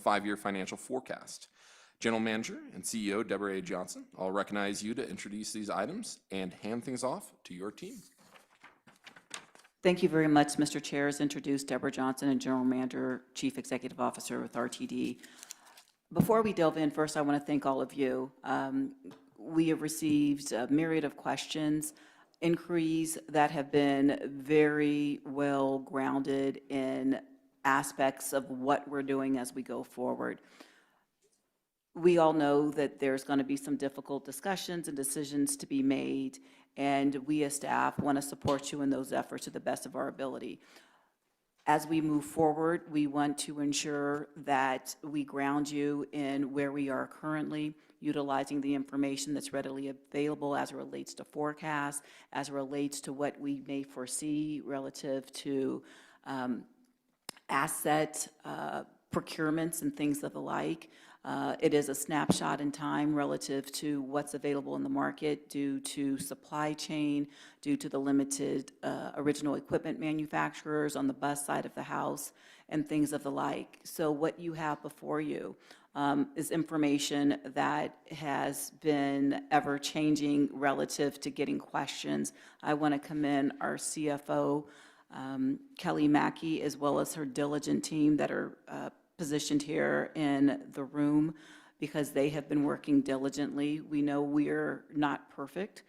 5-year financial forecast. General Manager and CEO Deborah A. Johnson, I'll recognize you to introduce these items and hand things off to your team. Thank you very much, Mr. Chair. As introduced, Deborah Johnson, and General Manager, Chief Executive Officer with RTD. Before we delve in, first I want to thank all of you. We have received a myriad of questions, inquiries that have been very well grounded in aspects of what we're doing as we go forward. We all know that there's going to be some difficult discussions and decisions to be made, and we as staff want to support you in those efforts to the best of our ability. As we move forward, we want to ensure that we ground you in where we are currently, utilizing the information that's readily available as it relates to forecasts, as it relates to what we may foresee relative to asset procurements and things of the like. It is a snapshot in time relative to what's available in the market due to supply chain, due to the limited original equipment manufacturers on the bus side of the house, and things of the like. So what you have before you is information that has been ever-changing relative to getting questions. I want to commend our CFO, Kelly Mackey, as well as her diligent team that are positioned here in the room, because they have been working diligently. We know we're not perfect.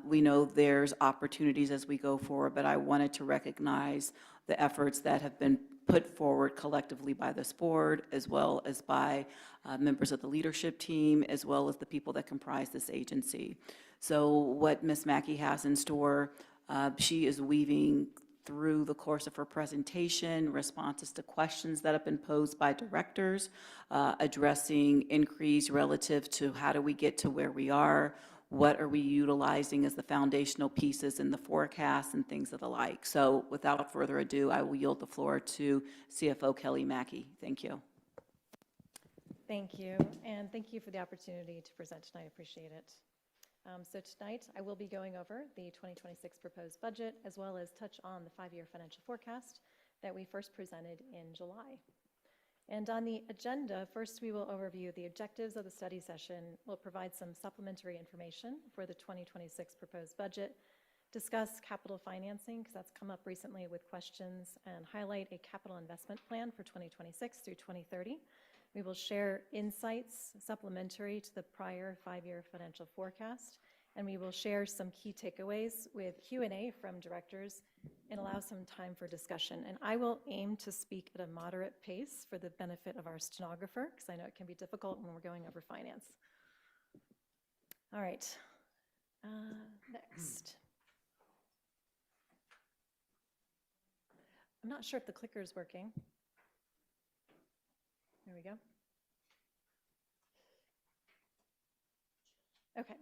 We know there's opportunities as we go forward, but I wanted to recognize the efforts that have been put forward collectively by this board, as well as by members of the leadership team, as well as the people that comprise this agency. So what Ms. Mackey has in store, she is weaving through the course of her presentation, responses to questions that have been posed by directors, addressing inquiries relative to how do we get to where we are, what are we utilizing as the foundational pieces in the forecast, and things of the like. So without further ado, I will yield the floor to CFO Kelly Mackey. Thank you. Thank you, and thank you for the opportunity to present tonight. I appreciate it. So tonight I will be going over the 2026 proposed budget, as well as touch on the 5-year financial forecast that we first presented in July. And on the agenda, first we will overview the objectives of the study session. We'll provide some supplementary information for the 2026 proposed budget, discuss capital financing, because that's come up recently with questions, and highlight a capital investment plan for 2026 through 2030. We will share insights supplementary to the prior 5-year financial forecast, and we will share some key takeaways with Q&A from directors and allow some time for discussion. And I will aim to speak at a moderate pace for the benefit of our stenographer, because I know it can be difficult when we're going over finance. All right, next. I'm not sure if the clicker is working. There we go. Okay.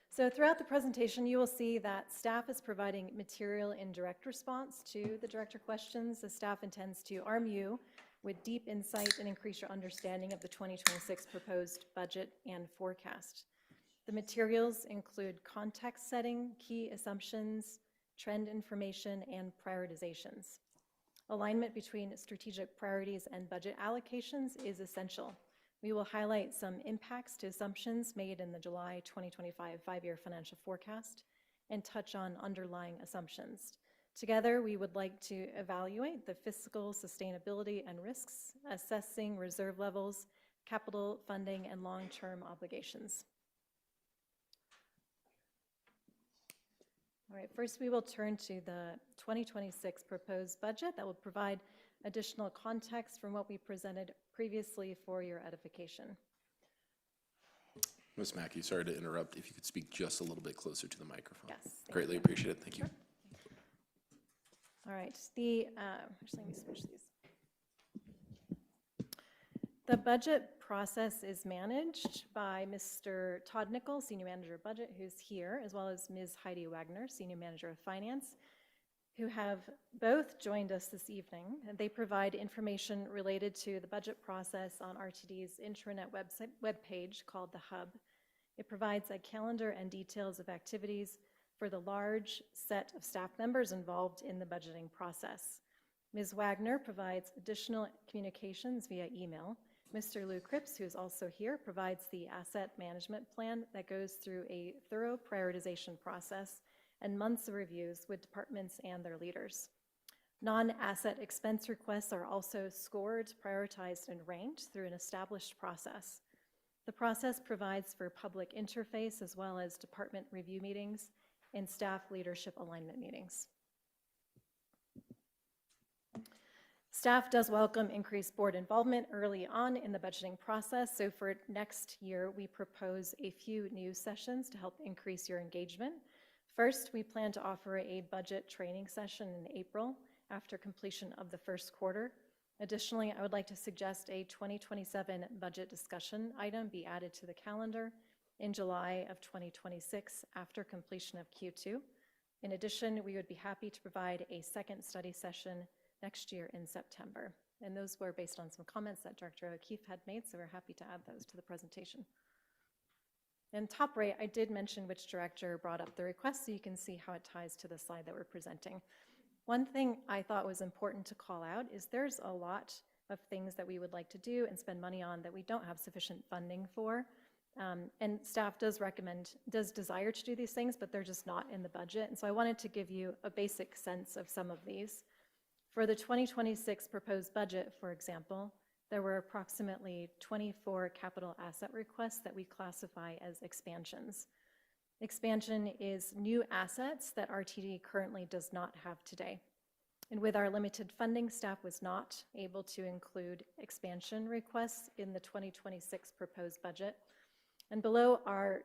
So throughout the presentation, you will see that staff is providing material in direct response to the director questions. The staff intends to arm you with deep insight and increase your understanding of the 2026 proposed budget and forecast. The materials include context setting, key assumptions, trend information, and prioritizations. Alignment between strategic priorities and budget allocations is essential. We will highlight some impacts to assumptions made in the July 2025 5-year financial forecast and touch on underlying assumptions. Together, we would like to evaluate the fiscal sustainability and risks, assessing reserve levels, capital funding, and long-term obligations. All right, first we will turn to the 2026 proposed budget that will provide additional context from what we presented previously for your edification. Ms. Mackey, sorry to interrupt. If you could speak just a little bit closer to the microphone. Yes. Greatly appreciate it. Thank you. All right, actually, let me switch these. The budget process is managed by Mr. Todd Nichols, Senior Manager of Budget, who's here, as well as Ms. Heidi Wagner, Senior Manager of Finance, who have both joined us this evening. And they provide information related to the budget process on RTD's intranet webpage called The Hub. It provides a calendar and details of activities for the large set of staff members involved in the budgeting process. Ms. Wagner provides additional communications via email. Mr. Lou Cripps, who is also here, provides the asset management plan that goes through a thorough prioritization process and months of reviews with departments and their leaders. Non-asset expense requests are also scored, prioritized, and ranked through an established process. The process provides for public interface as well as department review meetings and staff leadership alignment meetings. Staff does welcome increased board involvement early on in the budgeting process. So for next year, we propose a few new sessions to help increase your engagement. First, we plan to offer a budget training session in April after completion of the first quarter. Additionally, I would like to suggest a 2027 budget discussion item be added to the calendar in July of 2026 after completion of Q2. In addition, we would be happy to provide a second study session next year in September. And those were based on some comments that Director O'Keefe had made, so we're happy to add those to the presentation. And top right, I did mention which director brought up the request, so you can see how it ties to the slide that we're presenting. One thing I thought was important to call out is there's a lot of things that we would like to do and spend money on that we don't have sufficient funding for. And staff does desire to do these things, but they're just not in the budget. And so I wanted to give you a basic sense of some of these. For the 2026 proposed budget, for example, there were approximately 24 capital asset requests that we classify as expansions. Expansion is new assets that RTD currently does not have today. And with our limited funding, staff was not able to include expansion requests in the 2026 proposed budget. And below are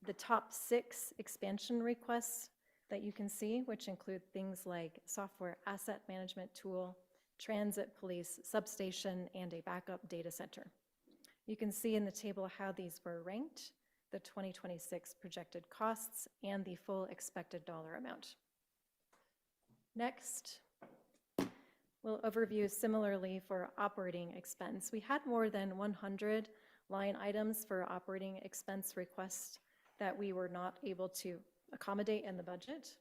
the top 6 expansion requests that you can see, which include things like software asset management tool, transit police substation, and a backup data center. You can see in the table how these were ranked, the 2026 projected costs, and the full expected dollar amount. Next, we'll overview similarly for operating expense. We had more than 100 line items for operating expense requests that we were not able to accommodate in the budget.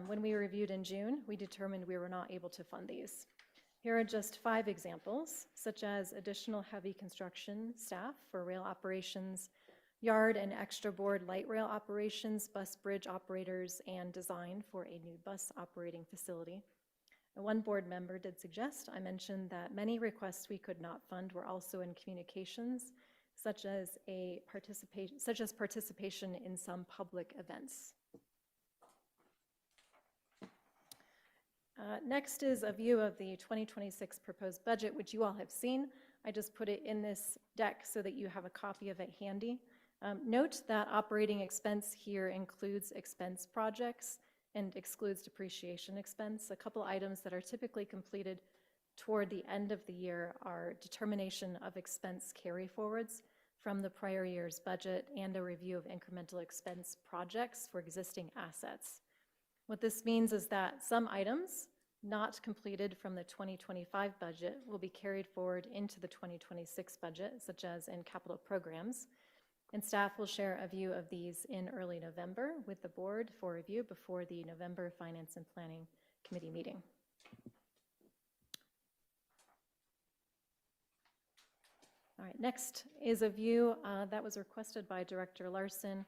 When we reviewed in June, we determined we were not able to fund these. Here are just 5 examples, such as additional heavy construction staff for rail operations, yard and extra board light rail operations, bus bridge operators, and design for a new bus operating facility. And one board member did suggest I mentioned that many requests we could not fund were also in communications, such as participation in some public events. Next is a view of the 2026 proposed budget, which you all have seen. I just put it in this deck so that you have a copy of it handy. Note that operating expense here includes expense projects and excludes depreciation expense. A couple items that are typically completed toward the end of the year are determination of expense carry forwards from the prior year's budget and a review of incremental expense projects for existing assets. What this means is that some items not completed from the 2025 budget will be carried forward into the 2026 budget, such as in capital programs. And staff will share a view of these in early November with the board for review before the November Finance and Planning Committee meeting. All right, next is a view that was requested by Director Larson.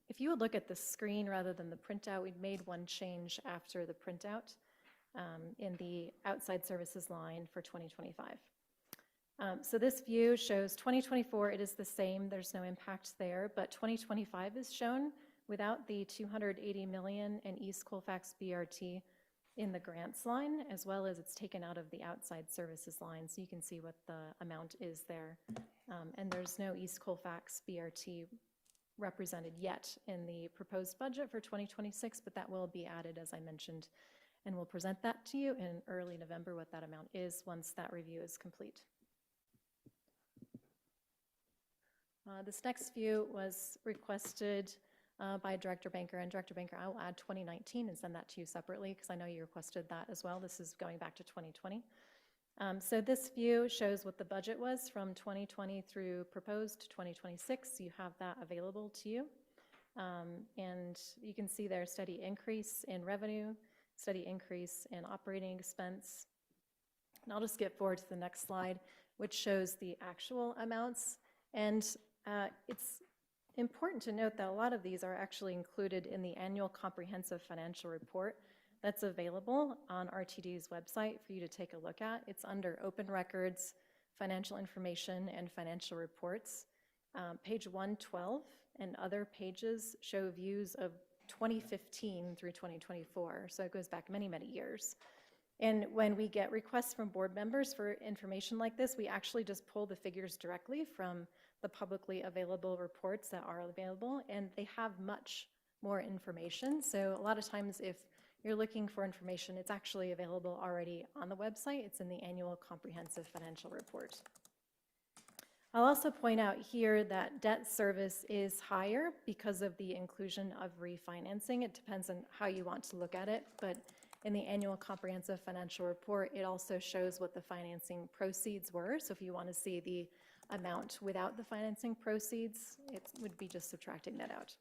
If you would look at the screen rather than the printout, we've made one change after the printout in the outside services line for 2025. So this view shows 2024, it is the same, there's no impact there, but 2025 is shown without the $280 million in East Colfax BRT in the grants line, as well as it's taken out of the outside services line, so you can see what the amount is there. And there's no East Colfax BRT represented yet in the proposed budget for 2026, but that will be added, as I mentioned, and we'll present that to you in early November, what that amount is once that review is complete. This next view was requested by Director Banker, and Director Banker, I will add 2019 and send that to you separately because I know you requested that as well. This is going back to 2020. So this view shows what the budget was from 2020 through proposed 2026. You have that available to you. And you can see their steady increase in revenue, steady increase in operating expense. And I'll just skip forward to the next slide, which shows the actual amounts. And it's important to note that a lot of these are actually included in the annual comprehensive financial report that's available on RTD's website for you to take a look at. It's under Open Records, Financial Information, and Financial Reports. Page 112 and other pages show views of 2015 through 2024, so it goes back many, many years. And when we get requests from board members for information like this, we actually just pull the figures directly from the publicly available reports that are available, and they have much more information. So a lot of times if you're looking for information, it's actually available already on the website. It's in the annual comprehensive financial report. I'll also point out here that debt service is higher because of the inclusion of refinancing. It depends on how you want to look at it, but in the annual comprehensive financial report, it also shows what the financing proceeds were. So if you want to see the amount without the financing proceeds, it would be just subtracting that out.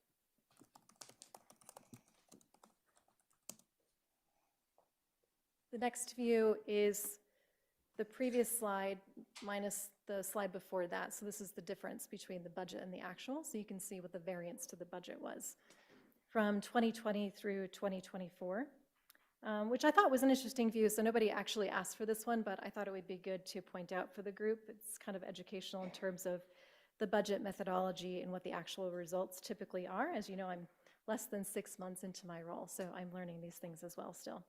The next view is the previous slide minus the slide before that. So this is the difference between the budget and the actual. So you can see what the variance to the budget was from 2020 through 2024, which I thought was an interesting view. So nobody actually asked for this one, but I thought it would be good to point out for the group. It's kind of educational in terms of the budget methodology and what the actual results typically are. As you know, I'm less than 6 months into my role, so I'm learning these things as well still.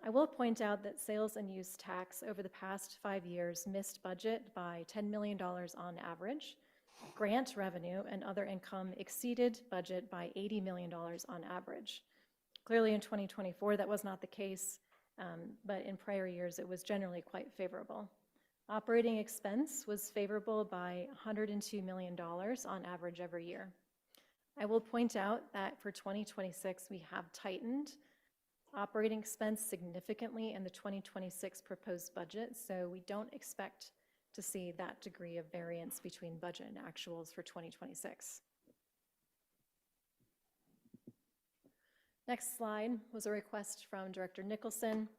I will point out that sales and use tax over the past 5 years missed budget by $10 million on average. Grant revenue and other income exceeded budget by $80 million on average. Clearly in 2024, that was not the case, but in prior years, it was generally quite favorable. Operating expense was favorable by $102 million on average every year. I will point out that for 2026, we have tightened operating expense significantly in the 2026 proposed budget, so we don't expect to see that degree of variance between budget and actuals for 2026. Next slide was a request from Director Nicholson.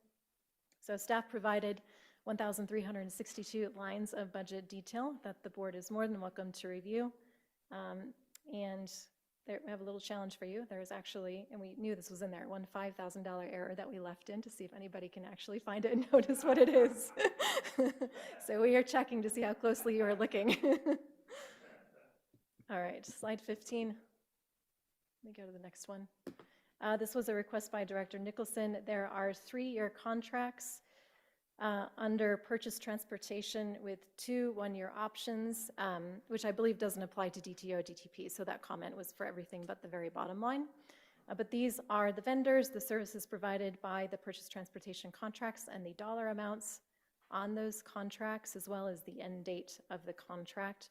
So staff provided 1,362 lines of budget detail that the board is more than welcome to review. And we have a little challenge for you. There is actually, and we knew this was in there, one $5,000 error that we left in to see if anybody can actually find it and notice what it is. So we are checking to see how closely you are looking. All right, slide 15. Let me go to the next one. This was a request by Director Nicholson. There are 3-year contracts under purchase transportation with 2 one-year options, which I believe doesn't apply to DTO, DTP, so that comment was for everything but the very bottom line. But these are the vendors, the services provided by the purchase transportation contracts, and the dollar amounts on those contracts, as well as the end date of the contract.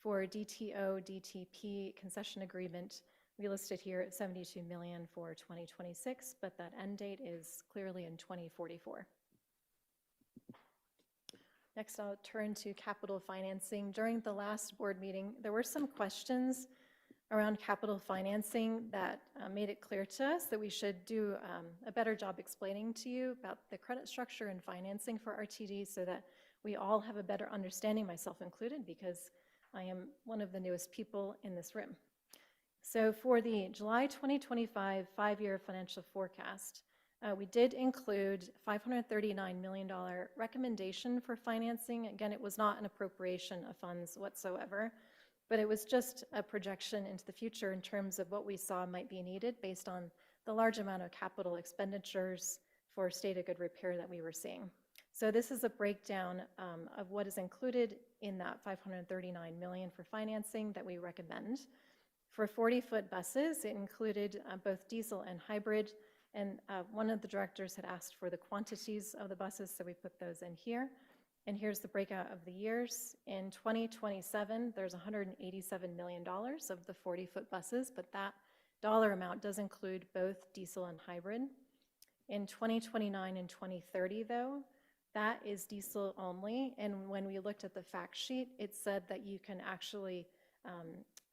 For DTO, DTP concession agreement, we listed here at $72 million for 2026, but that end date is clearly in 2044. Next, I'll turn to capital financing. During the last board meeting, there were some questions around capital financing that made it clear to us that we should do a better job explaining to you about the credit structure and financing for RTD so that we all have a better understanding, myself included, because I am one of the newest people in this room. So for the July 2025 5-year financial forecast, we did include $539 million recommendation for financing. Again, it was not an appropriation of funds whatsoever, but it was just a projection into the future in terms of what we saw might be needed based on the large amount of capital expenditures for state of good repair that we were seeing. So this is a breakdown of what is included in that $539 million for financing that we recommend. For 40-foot buses, it included both diesel and hybrid. And one of the directors had asked for the quantities of the buses, so we put those in here. And here's the breakout of the years. In 2027, there's $187 million of the 40-foot buses, but that dollar amount does include both diesel and hybrid. In 2029 and 2030, though, that is diesel only. And when we looked at the fact sheet, it said that you can actually,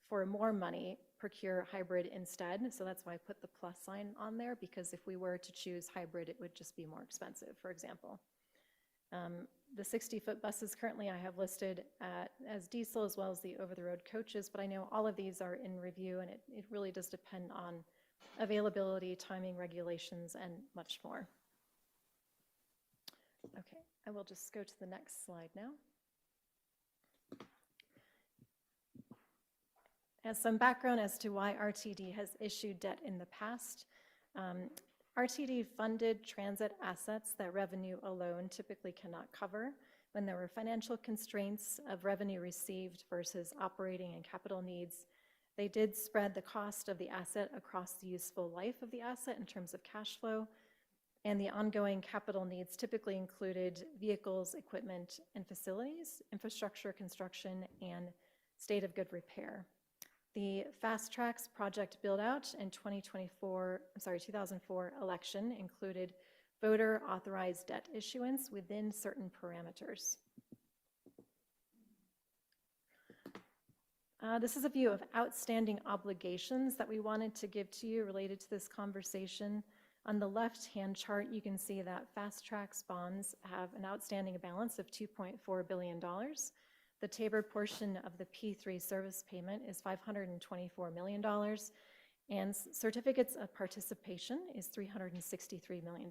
for more money, procure hybrid instead. So that's why I put the plus sign on there, because if we were to choose hybrid, it would just be more expensive, for example. The 60-foot buses currently I have listed as diesel, as well as the over-the-road coaches, but I know all of these are in review, and it really does depend on availability, timing, regulations, and much more. Okay, I will just go to the next slide now. As some background as to why RTD has issued debt in the past, RTD funded transit assets that revenue alone typically cannot cover. When there were financial constraints of revenue received versus operating and capital needs, they did spread the cost of the asset across the useful life of the asset in terms of cash flow, and the ongoing capital needs typically included vehicles, equipment, and facilities, infrastructure construction, and state of good repair. The Fast Tracks project build-out in 2004 election included voter authorized debt issuance within certain parameters. This is a view of outstanding obligations that we wanted to give to you related to this conversation. On the left-hand chart, you can see that Fast Tracks bonds have an outstanding balance of $2.4 billion. The Tabor portion of the P3 service payment is $524 million, and certificates of participation is $363 million.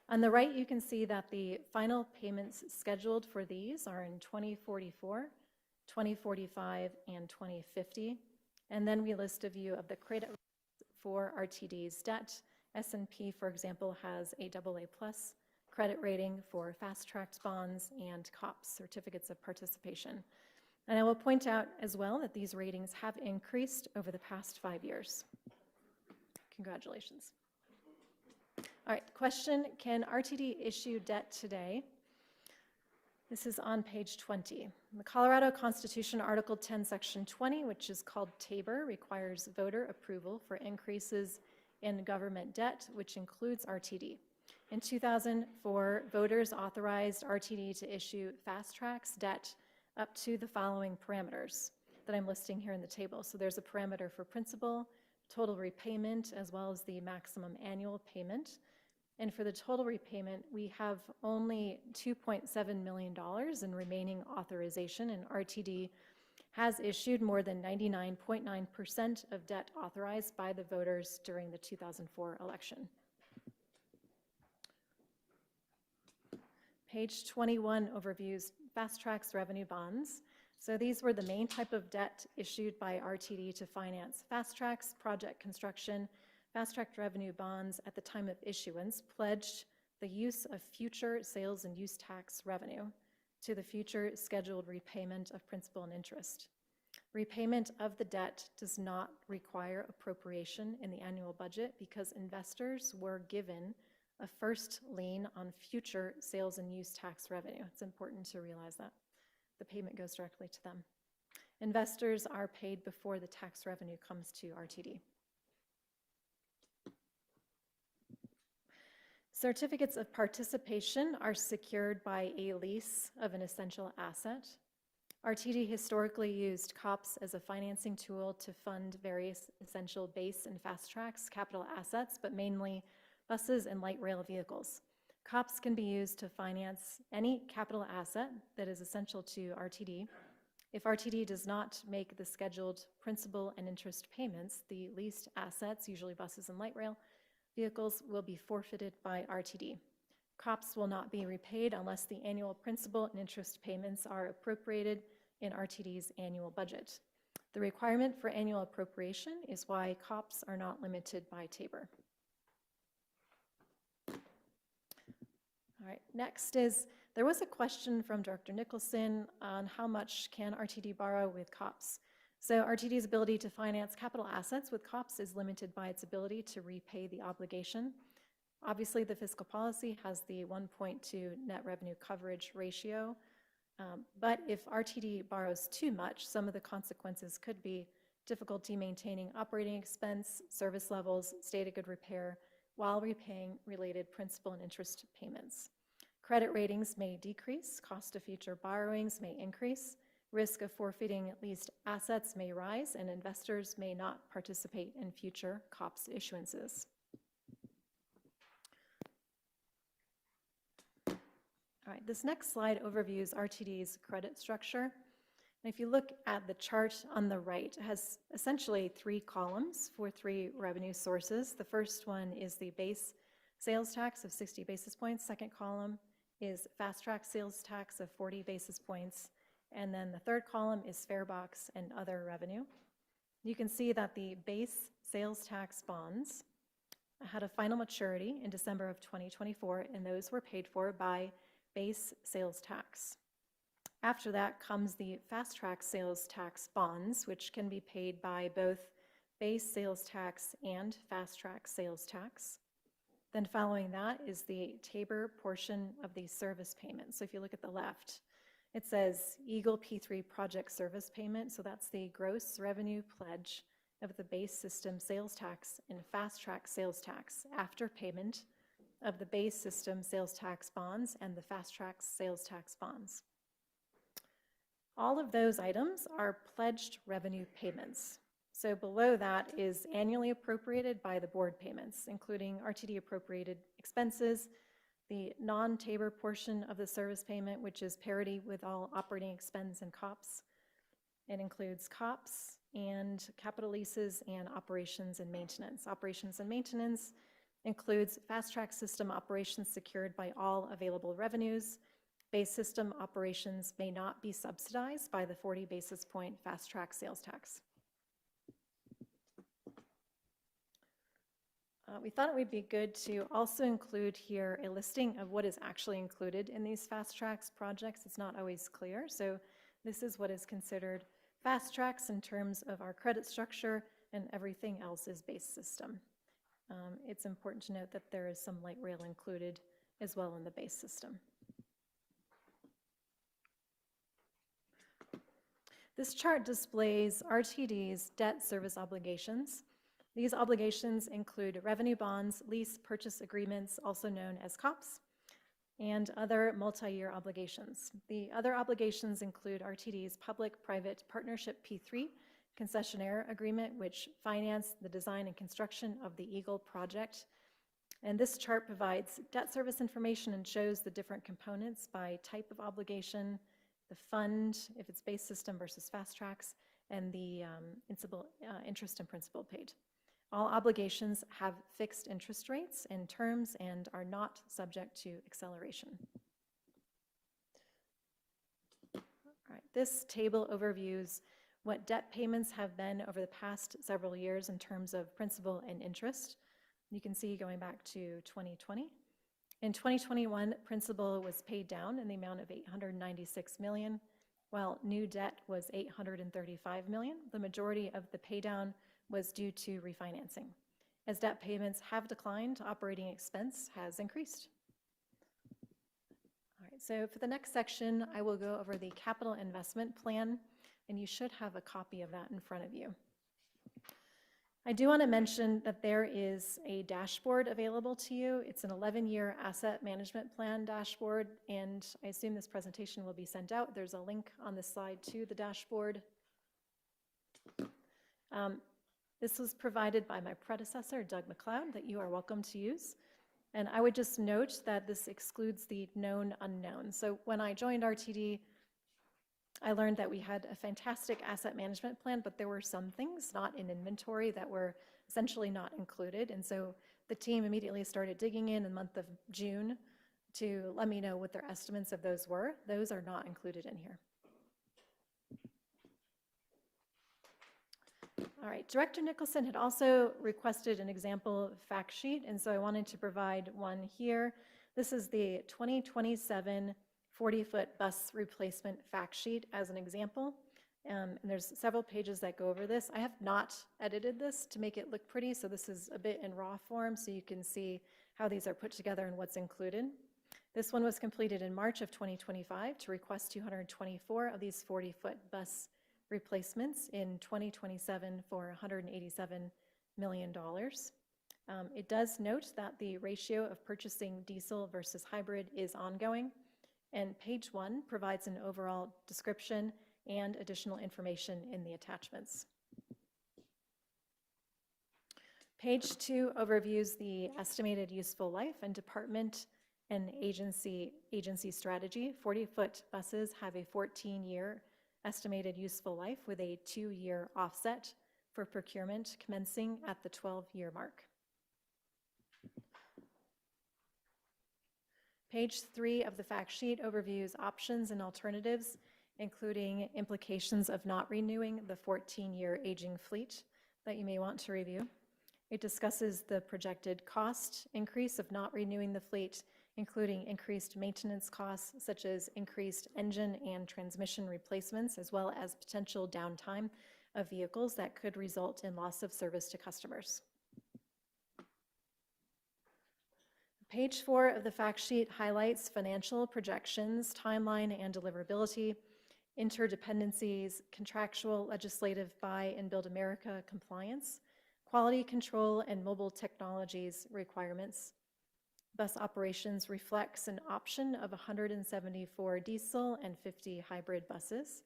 On the right, you can see that the final payments scheduled for these are in 2044, 2045, and 2050. And then we list a view of the credit for RTD's debt. S&P, for example, has a AA+ credit rating for fast-tracked bonds and COPS, certificates of participation. And I will point out as well that these ratings have increased over the past 5 years. Congratulations. All right, question, can RTD issue debt today? This is on page 20. The Colorado Constitution, Article 10, Section 20, which is called Tabor, requires voter approval for increases in government debt, which includes RTD. In 2004, voters authorized RTD to issue Fast Tracks debt up to the following parameters that I'm listing here in the table. So there's a parameter for principal, total repayment, as well as the maximum annual payment. And for the total repayment, we have only $2.7 million in remaining authorization, and RTD has issued more than 99.9% of debt authorized by the voters during the 2004 election. Page 21 overviews Fast Tracks revenue bonds. So these were the main type of debt issued by RTD to finance Fast Tracks project construction. Fast Track revenue bonds at the time of issuance pledged the use of future sales and use tax revenue to the future scheduled repayment of principal and interest. Repayment of the debt does not require appropriation in the annual budget because investors were given a first lien on future sales and use tax revenue. It's important to realize that. The payment goes directly to them. Investors are paid before the tax revenue comes to RTD. Certificates of participation are secured by a lease of an essential asset. RTD historically used COPS as a financing tool to fund various essential base and Fast Tracks capital assets, but mainly buses and light rail vehicles. COPS can be used to finance any capital asset that is essential to RTD. If RTD does not make the scheduled principal and interest payments, the leased assets, usually buses and light rail vehicles, will be forfeited by RTD. COPS will not be repaid unless the annual principal and interest payments are appropriated in RTD's annual budget. The requirement for annual appropriation is why COPS are not limited by Tabor. All right, next is, there was a question from Director Nicholson on how much can RTD borrow with COPS. So RTD's ability to finance capital assets with COPS is limited by its ability to repay the obligation. Obviously, the fiscal policy has the 1.2 net revenue coverage ratio, but if RTD borrows too much, some of the consequences could be difficulty maintaining operating expense, service levels, state of good repair, while repaying related principal and interest payments. Credit ratings may decrease, cost of future borrowings may increase, risk of forfeiting leased assets may rise, and investors may not participate in future COPS issuances. All right, this next slide overviews RTD's credit structure. And if you look at the chart on the right, it has essentially 3 columns for 3 revenue sources. The first one is the base sales tax of 60 basis points. Second column is fast track sales tax of 40 basis points. And then the third column is farebox and other revenue. You can see that the base sales tax bonds had a final maturity in December of 2024, and those were paid for by base sales tax. After that comes the fast track sales tax bonds, which can be paid by both base sales tax and fast track sales tax. Then following that is the Tabor portion of the service payment. So if you look at the left, it says Eagle P3 project service payment. So that's the gross revenue pledge of the base system sales tax and fast track sales tax after payment of the base system sales tax bonds and the fast track sales tax bonds. All of those items are pledged revenue payments. So below that is annually appropriated by the board payments, including RTD appropriated expenses, the non-Tabor portion of the service payment, which is parity with all operating expense and COPS. It includes COPS and capital leases and operations and maintenance. Operations and maintenance includes fast track system operations secured by all available revenues. Base system operations may not be subsidized by the 40 basis point fast track sales tax. We thought it would be good to also include here a listing of what is actually included in these fast tracks projects. It's not always clear, so this is what is considered fast tracks in terms of our credit structure, and everything else is base system. It's important to note that there is some light rail included as well in the base system. This chart displays RTD's debt service obligations. These obligations include revenue bonds, lease purchase agreements, also known as COPS, and other multi-year obligations. The other obligations include RTD's public-private partnership P3 concessionaire agreement, which financed the design and construction of the Eagle project. And this chart provides debt service information and shows the different components by type of obligation, the fund, if it's base system versus fast tracks, and the interest and principal paid. All obligations have fixed interest rates and terms and are not subject to acceleration. All right, this table overviews what debt payments have been over the past several years in terms of principal and interest. You can see going back to 2020. In 2021, principal was paid down in the amount of $896 million, while new debt was $835 million. The majority of the paydown was due to refinancing. As debt payments have declined, operating expense has increased. All right, so for the next section, I will go over the capital investment plan, and you should have a copy of that in front of you. I do want to mention that there is a dashboard available to you. It's an 11-year asset management plan dashboard, and I assume this presentation will be sent out. There's a link on this slide to the dashboard. This was provided by my predecessor, Doug McLeod, that you are welcome to use. And I would just note that this excludes the known unknown. So when I joined RTD, I learned that we had a fantastic asset management plan, but there were some things not in inventory that were essentially not included. And so the team immediately started digging in the month of June to let me know what their estimates of those were. Those are not included in here. All right, Director Nicholson had also requested an example fact sheet, and so I wanted to provide one here. This is the 2027 40-foot bus replacement fact sheet as an example. And there's several pages that go over this. I have not edited this to make it look pretty, so this is a bit in raw form so you can see how these are put together and what's included. This one was completed in March of 2025 to request 224 of these 40-foot bus replacements in 2027 for $187 million. It does note that the ratio of purchasing diesel versus hybrid is ongoing, and page 1 provides an overall description and additional information in the attachments. Page 2 overviews the estimated useful life and department and agency strategy. 40-foot buses have a 14-year estimated useful life with a 2-year offset for procurement commencing at the 12-year mark. Page 3 of the fact sheet overviews options and alternatives, including implications of not renewing the 14-year aging fleet that you may want to review. It discusses the projected cost increase of not renewing the fleet, including increased maintenance costs such as increased engine and transmission replacements, as well as potential downtime of vehicles that could result in loss of service to customers. Page 4 of the fact sheet highlights financial projections, timeline and deliverability, interdependencies, contractual, legislative, Buy and Build America compliance, quality control and mobile technologies requirements. Bus operations reflects an option of 174 diesel and 50 hybrid buses.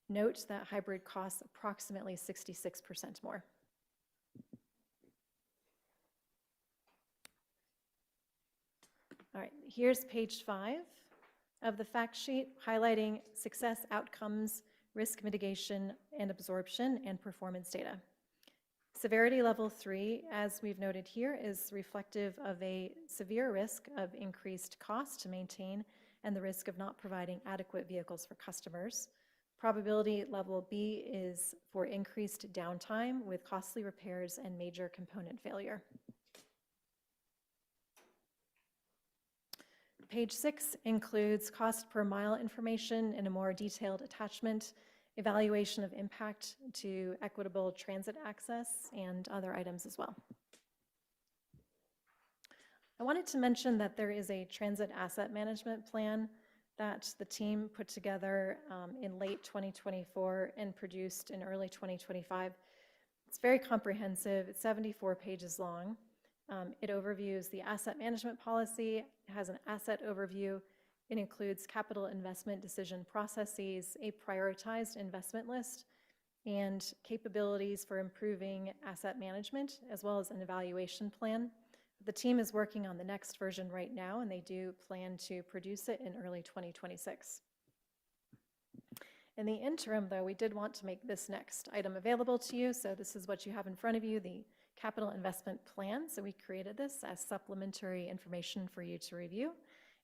Note that hybrid costs approximately 66% more. All right, here's page 5 of the fact sheet highlighting success outcomes, risk mitigation and absorption, and performance data. Severity level 3, as we've noted here, is reflective of a severe risk of increased cost to maintain and the risk of not providing adequate vehicles for customers. Probability level B is for increased downtime with costly repairs and major component failure. Page 6 includes cost per mile information in a more detailed attachment, evaluation of impact to equitable transit access, and other items as well. I wanted to mention that there is a transit asset management plan that the team put together in late 2024 and produced in early 2025. It's very comprehensive. It's 74 pages long. It overviews the asset management policy, it has an asset overview, it includes capital investment decision processes, a prioritized investment list, and capabilities for improving asset management, as well as an evaluation plan. The team is working on the next version right now, and they do plan to produce it in early 2026. In the interim, though, we did want to make this next item available to you, so this is what you have in front of you, the capital investment plan. So we created this as supplementary information for you to review.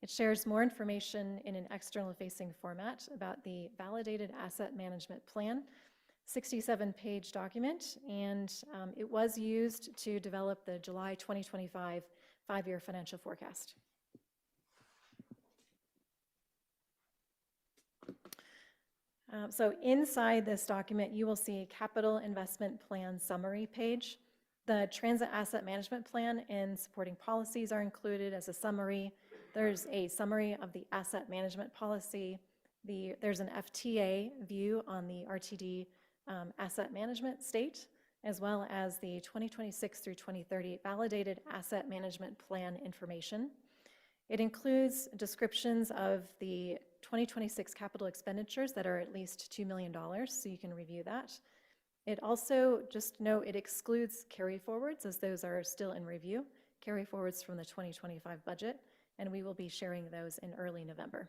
It shares more information in an external-facing format about the validated asset management plan, 67-page document, and it was used to develop the July 2025 5-year financial forecast. So inside this document, you will see a capital investment plan summary page. The transit asset management plan and supporting policies are included as a summary. There's a summary of the asset management policy. There's an FTA view on the RTD asset management state, as well as the 2026 through 2030 validated asset management plan information. It includes descriptions of the 2026 capital expenditures that are at least $2 million, so you can review that. It also, just note, it excludes carry forwards, as those are still in review, carry forwards from the 2025 budget, and we will be sharing those in early November.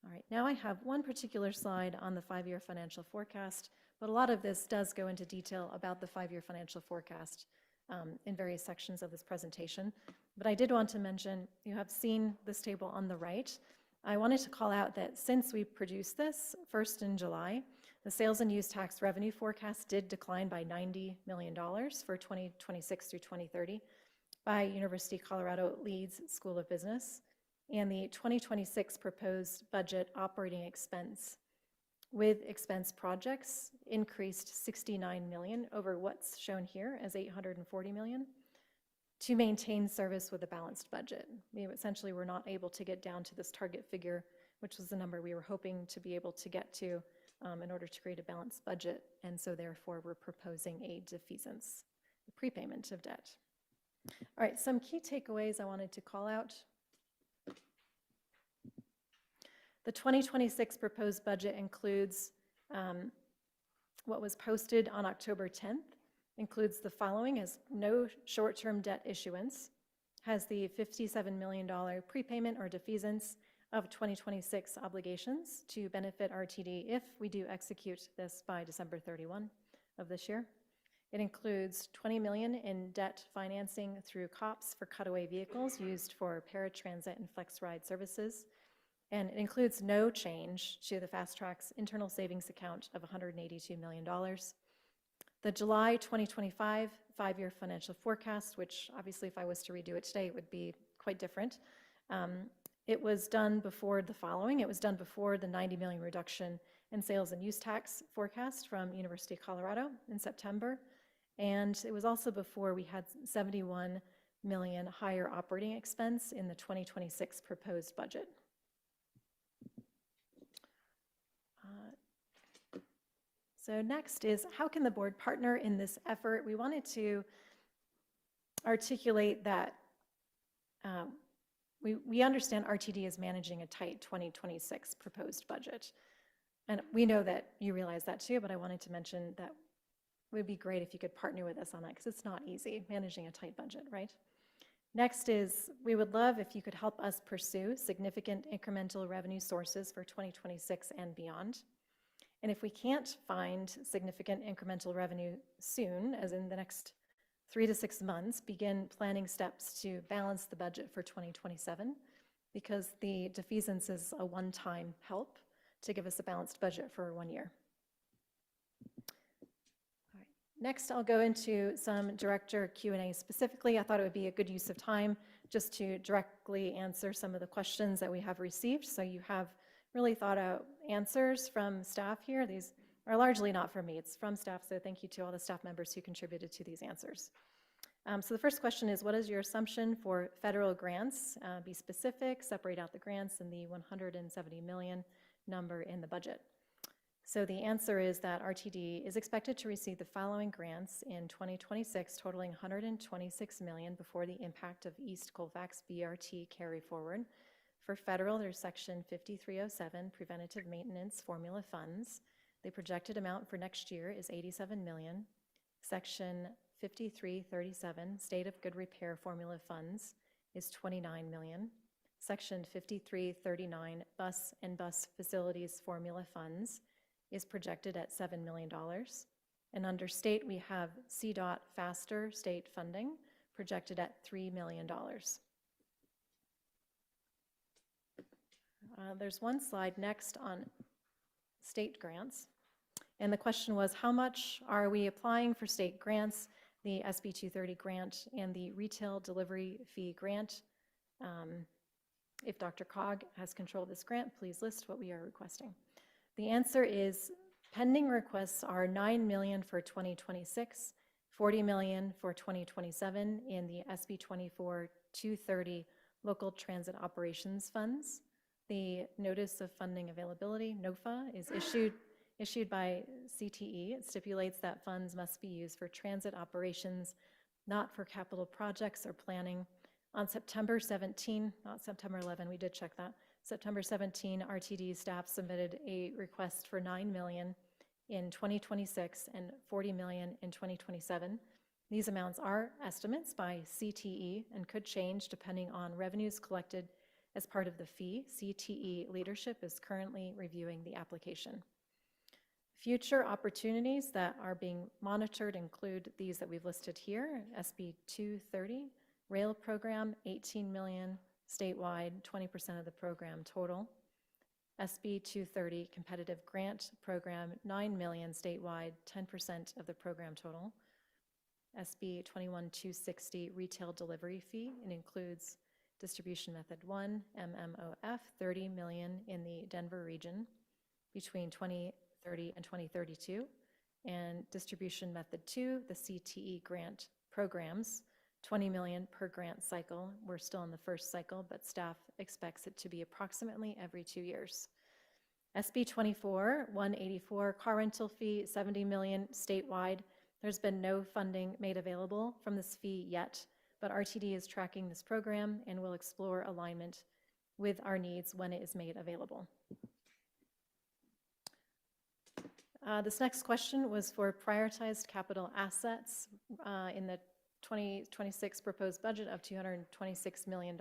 All right, now I have one particular slide on the 5-year financial forecast, but a lot of this does go into detail about the 5-year financial forecast in various sections of this presentation. But I did want to mention, you have seen this table on the right. I wanted to call out that since we produced this first in July, the sales and use tax revenue forecast did decline by $90 million for 2026 through 2030 by University of Colorado Leeds School of Business. And the 2026 proposed budget operating expense with expense projects increased $69 million over what's shown here as $840 million to maintain service with a balanced budget. We essentially were not able to get down to this target figure, which was the number we were hoping to be able to get to in order to create a balanced budget, and so therefore we're proposing a defeasance, a prepayment of debt. All right, some key takeaways I wanted to call out. The 2026 proposed budget includes what was posted on October 10th, includes the following as no short-term debt issuance, has the $57 million prepayment or defeasance of 2026 obligations to benefit RTD if we do execute this by December 31 of this year. It includes $20 million in debt financing through COPS for cutaway vehicles used for paratransit and flex ride services. And it includes no change to the Fast Track's internal savings account of $182 million. The July 2025 five-year financial forecast, which obviously if I was to redo it today, it would be quite different. It was done before the following. It was done before the 90 million reduction in sales and use tax forecast from University of Colorado in September. And it was also before we had 71 million higher operating expense in the 2026 proposed budget. So next is, how can the board partner in this effort? We wanted to articulate that we understand RTD is managing a tight 2026 proposed budget. And we know that you realize that too, but I wanted to mention that it would be great if you could partner with us on that because it's not easy managing a tight budget, right? Next is, we would love if you could help us pursue significant incremental revenue sources for 2026 and beyond. And if we can't find significant incremental revenue soon, as in the next 3 to 6 months, begin planning steps to balance the budget for 2027, because the defeasance is a one-time help to give us a balanced budget for 1 year. All right. Next, I'll go into some director Q&A specifically. I thought it would be a good use of time just to directly answer some of the questions that we have received. So you have really thought out answers from staff here. These are largely not from me, it's from staff, so thank you to all the staff members who contributed to these answers. So the first question is, what is your assumption for federal grants? Be specific, separate out the grants and the 170 million number in the budget. So the answer is that RTD is expected to receive the following grants in 2026, totaling 126 million before the impact of East Colfax BRT carry forward. For federal, there's Section 5307, Preventative Maintenance Formula Funds. The projected amount for next year is 87 million. Section 5337, State of Good Repair Formula Funds, is 29 million. Section 5339, Bus and Bus Facilities Formula Funds, is projected at $7 million. And under state, we have CDOT Faster State Funding, projected at $3 million. There's one slide next on state grants. And the question was, how much are we applying for state grants, the SB 230 grant and the retail delivery fee grant? If Dr.Cog has control of this grant, please list what we are requesting. The answer is pending requests are 9 million for 2026, 40 million for 2027 in the SB 24-230 local transit operations funds. The Notice of Funding Availability, NOFA, is issued by CTE. It stipulates that funds must be used for transit operations, not for capital projects or planning. On September 17, not September 11, we did check that. September 17, RTD staff submitted a request for 9 million in 2026 and 40 million in 2027. These amounts are estimates by CTE and could change depending on revenues collected as part of the fee. CTE leadership is currently reviewing the application. Future opportunities that are being monitored include these that we've listed here: SB 230, rail program, 18 million statewide, 20% of the program total. SB 230 competitive grant program, 9 million statewide, 10% of the program total. SB 21-260 retail delivery fee, it includes Distribution Method 1, MMOF, 30 million in the Denver region between 2030 and 2032. And Distribution Method 2, the CTE grant programs, 20 million per grant cycle. We're still in the first cycle, but staff expects it to be approximately every 2 years. SB 24-184 car rental fee, 70 million statewide. There's been no funding made available from this fee yet, but RTD is tracking this program and will explore alignment with our needs when it is made available. This next question was for prioritized capital assets in the 2026 proposed budget of $226 million.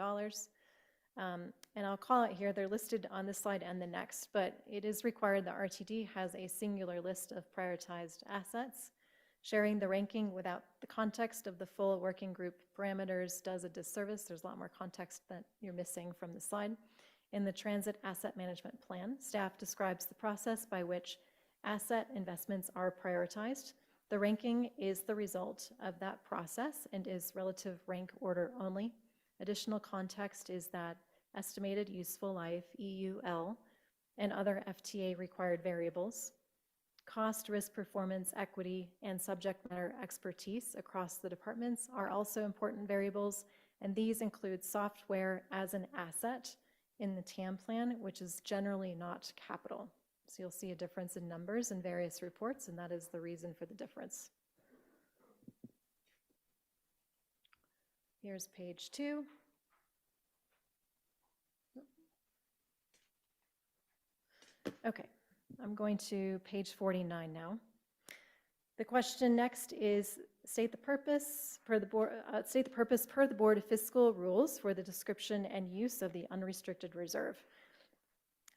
And I'll call it here, they're listed on this slide and the next, but it is required that RTD has a singular list of prioritized assets. Sharing the ranking without the context of the full working group parameters does a disservice. There's a lot more context that you're missing from the slide. In the Transit Asset Management Plan, staff describes the process by which asset investments are prioritized. The ranking is the result of that process and is relative rank order only. Additional context is that estimated useful life, EUL, and other FTA required variables, cost, risk, performance, equity, and subject matter expertise across the departments are also important variables, and these include software as an asset in the TAM plan, which is generally not capital. So you'll see a difference in numbers in various reports, and that is the reason for the difference. Here's page 2. Okay, I'm going to page 49 now. The question next is state the purpose per the board of fiscal rules for the description and use of the unrestricted reserve.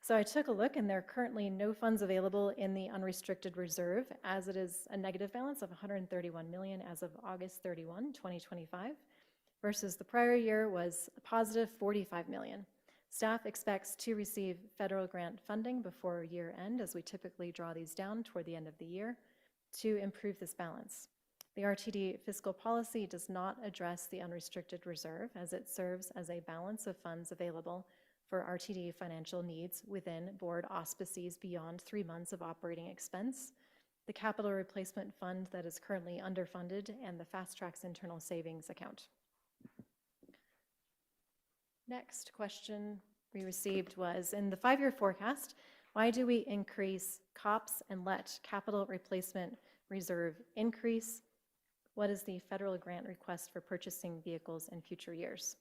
So I took a look, and there are currently no funds available in the unrestricted reserve, as it is a negative balance of $131 million as of August 31, 2025, versus the prior year was a positive $45 million. Staff expects to receive federal grant funding before year end, as we typically draw these down toward the end of the year, to improve this balance. The RTD fiscal policy does not address the unrestricted reserve, as it serves as a balance of funds available for RTD financial needs within board auspices beyond 3 months of operating expense, the capital replacement fund that is currently underfunded, and the Fast Track's internal savings account. Next question we received was, in the 5-year forecast, why do we increase COPS and let capital replacement reserve increase? What is the federal grant request for purchasing vehicles in future years?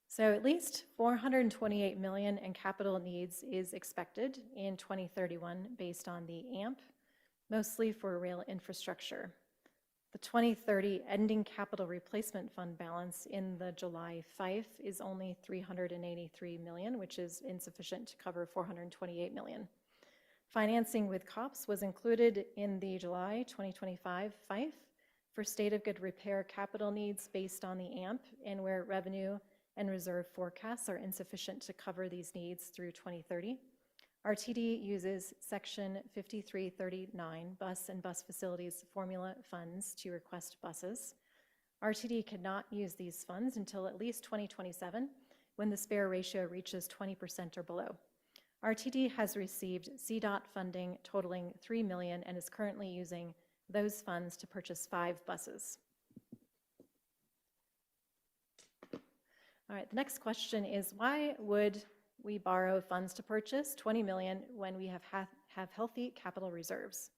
So at least $428 million in capital needs is expected in 2031 based on the AMP, mostly for rail infrastructure. The 2030 ending capital replacement fund balance in the July FIFE is only $383 million, which is insufficient to cover $428 million. Financing with COPS was included in the July 2025 FIFE for state of good repair capital needs based on the AMP, and where revenue and reserve forecasts are insufficient to cover these needs through 2030. RTD uses Section 5339 Bus and Bus Facilities Formula funds to request buses. RTD cannot use these funds until at least 2027, when the spare ratio reaches 20% or below. RTD has received CDOT funding totaling $3 million and is currently using those funds to purchase 5 buses. All right, the next question is, why would we borrow funds to purchase $20 million when we have healthy capital reserves?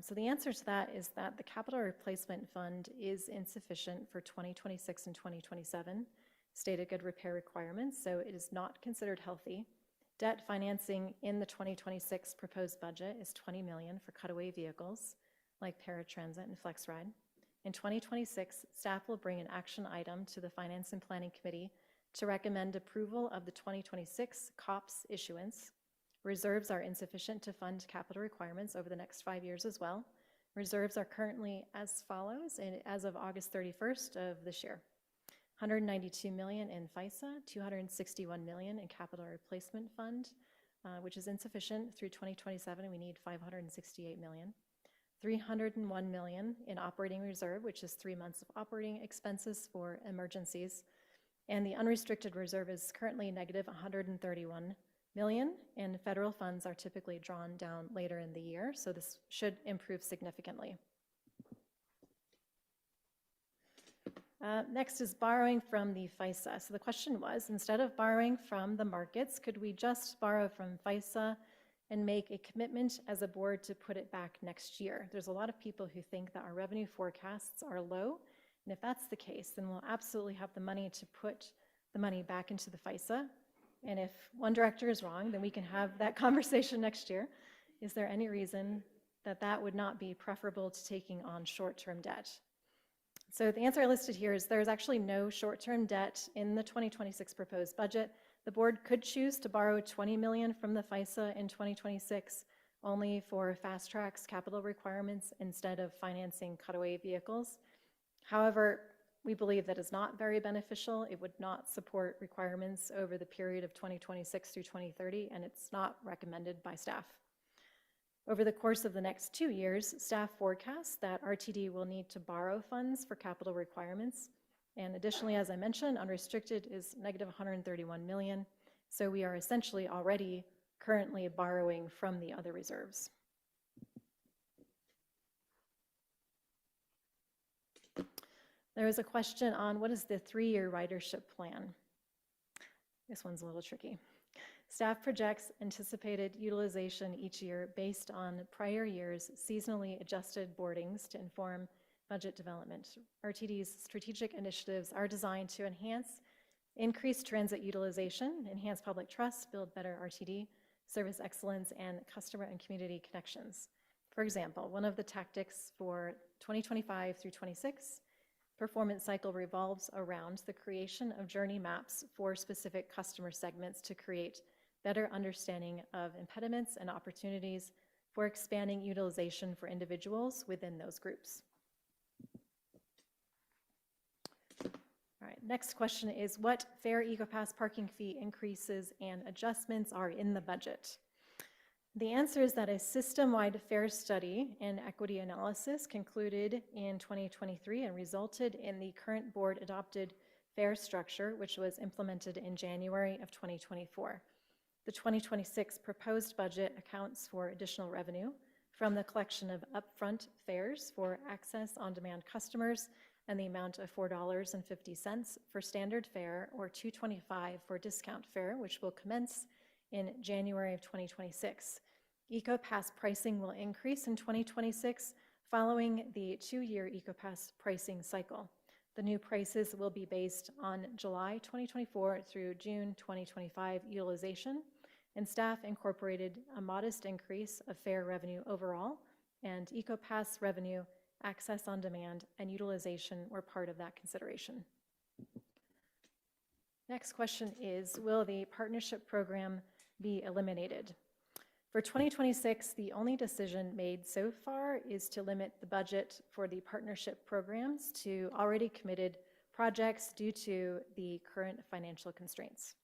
So the answer to that is that the capital replacement fund is insufficient for 2026 and 2027 stated good repair requirements, so it is not considered healthy. Debt financing in the 2026 proposed budget is $20 million for cutaway vehicles like Paratransit and FlexRide. In 2026, staff will bring an action item to the Finance and Planning Committee to recommend approval of the 2026 COPS issuance. Reserves are insufficient to fund capital requirements over the next 5 years as well. Reserves are currently as follows, and as of August 31st of this year: $192 million in FISA, $261 million in capital replacement fund, which is insufficient through 2027. We need $568 million. $301 million in operating reserve, which is 3 months of operating expenses for emergencies. And the unrestricted reserve is currently negative $131 million, and federal funds are typically drawn down later in the year, so this should improve significantly. Next is borrowing from the FISA. So the question was, instead of borrowing from the markets, could we just borrow from FISA and make a commitment as a board to put it back next year? There's a lot of people who think that our revenue forecasts are low, and if that's the case, then we'll absolutely have the money to put the money back into the FISA. And if one director is wrong, then we can have that conversation next year. Is there any reason that that would not be preferable to taking on short-term debt? So the answer I listed here is there's actually no short-term debt in the 2026 proposed budget. The board could choose to borrow $20 million from the FISA in 2026 only for Fast Track's capital requirements instead of financing cutaway vehicles. However, we believe that is not very beneficial. It would not support requirements over the period of 2026 through 2030, and it's not recommended by staff. Over the course of the next 2 years, staff forecasts that RTD will need to borrow funds for capital requirements. And additionally, as I mentioned, unrestricted is negative $131 million. So we are essentially already currently borrowing from the other reserves. There was a question on what is the 3-year ridership plan? This one's a little tricky. Staff projects anticipated utilization each year based on prior year's seasonally adjusted boardings to inform budget development. RTD's strategic initiatives are designed to increase transit utilization, enhance public trust, build better RTD, service excellence, and customer and community connections. For example, one of the tactics for 2025 through 26 performance cycle revolves around the creation of journey maps for specific customer segments to create better understanding of impediments and opportunities for expanding utilization for individuals within those groups. All right, next question is what fare EcoPass parking fee increases and adjustments are in the budget? The answer is that a system-wide fare study and equity analysis concluded in 2023 and resulted in the current board-adopted fare structure, which was implemented in January of 2024. The 2026 proposed budget accounts for additional revenue from the collection of upfront fares for access on-demand customers and the amount of $4.50 for standard fare or $2.25 for discount fare, which will commence in January of 2026. EcoPass pricing will increase in 2026 following the 2-year EcoPass pricing cycle. The new prices will be based on July 2024 through June 2025 utilization, and staff incorporated a modest increase of fare revenue overall, and EcoPass revenue, access on demand, and utilization were part of that consideration. Next question is, will the partnership program be eliminated? For 2026, the only decision made so far is to limit the budget for the partnership programs to already committed projects due to the current financial constraints.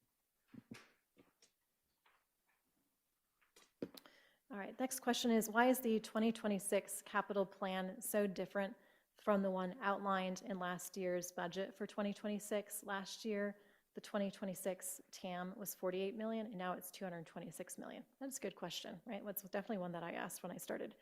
All right, next question is, why is the 2026 capital plan so different from the one outlined in last year's budget for 2026? Last year, the 2026 TAM was $48 million, and now it's $226 million. That's a good question, right? That's definitely one that I asked when I started.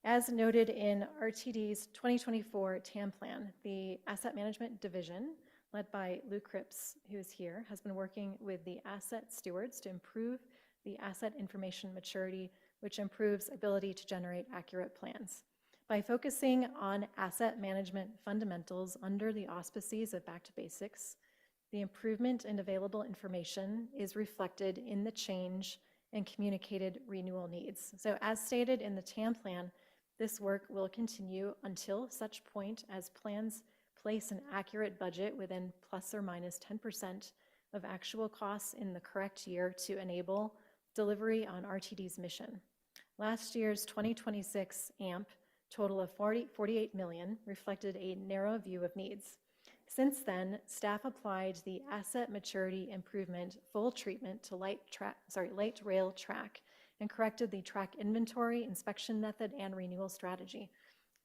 As noted in RTD's 2024 TAM plan, the Asset Management Division, led by Lou Cripps, who is here, has been working with the asset stewards to improve the asset information maturity, which improves ability to generate accurate plans. By focusing on asset management fundamentals under the auspices of Back to Basics, the improvement in available information is reflected in the change and communicated renewal needs. So as stated in the TAM plan, this work will continue until such point as plans place an accurate budget within plus or minus 10% of actual costs in the correct year to enable delivery on RTD's mission. Last year's 2026 AMP total of $48 million reflected a narrow view of needs. Since then, staff applied the asset maturity improvement full treatment to light rail track and corrected the track inventory, inspection method, and renewal strategy.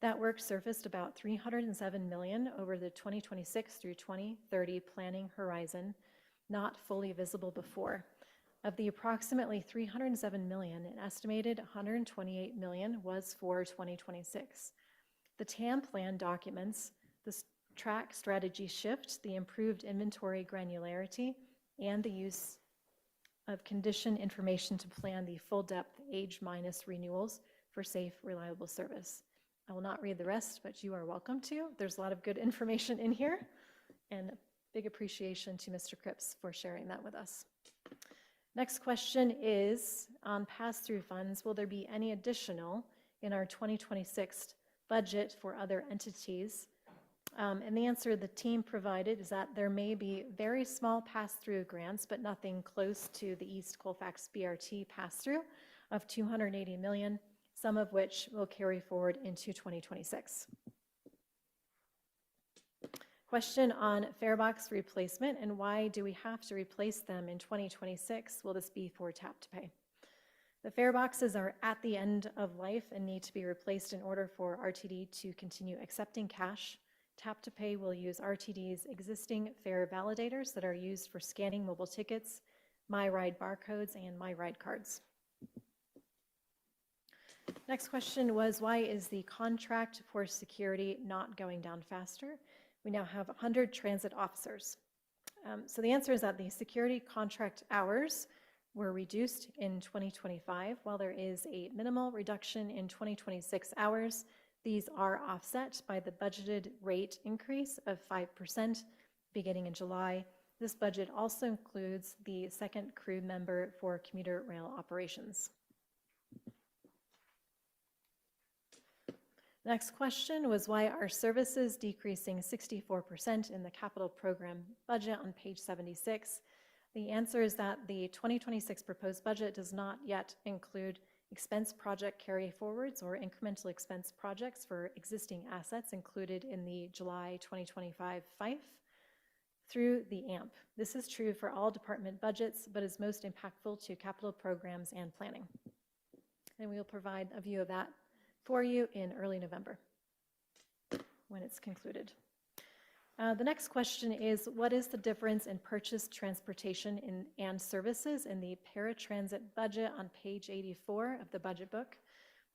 That work surfaced about $307 million over the 2026 through 2030 planning horizon, not fully visible before. Of the approximately $307 million, an estimated $128 million was for 2026. The TAM plan documents the track strategy shift, the improved inventory granularity, and the use of condition information to plan the full depth age minus renewals for safe, reliable service. I will not read the rest, but you are welcome to. There's a lot of good information in here, and big appreciation to Mr. Cripps for sharing that with us. Next question is on pass-through funds. Will there be any additional in our 2026 budget for other entities? And the answer the team provided is that there may be very small pass-through grants, but nothing close to the East Colfax BRT pass-through of $280 million, some of which will carry forward into 2026. Question on farebox replacement and why do we have to replace them in 2026? Will this be for tap to pay? The fare boxes are at the end of life and need to be replaced in order for RTD to continue accepting cash. Tap to pay will use RTD's existing fare validators that are used for scanning mobile tickets, MyRide barcodes, and MyRide cards. Next question was, why is the contract for security not going down faster? We now have 100 transit officers. So the answer is that the security contract hours were reduced in 2025. While there is a minimal reduction in 2026 hours, these are offset by the budgeted rate increase of 5% beginning in July. This budget also includes the second crew member for commuter rail operations. Next question was, why are services decreasing 64% in the capital program budget on page 76? The answer is that the 2026 proposed budget does not yet include expense project carry forwards or incremental expense projects for existing assets included in the July 2025 FIFE through the AMP. This is true for all department budgets, but is most impactful to capital programs and planning. And we will provide a view of that for you in early November when it's concluded. The next question is, what is the difference in purchased transportation and services in the paratransit budget on page 84 of the budget book?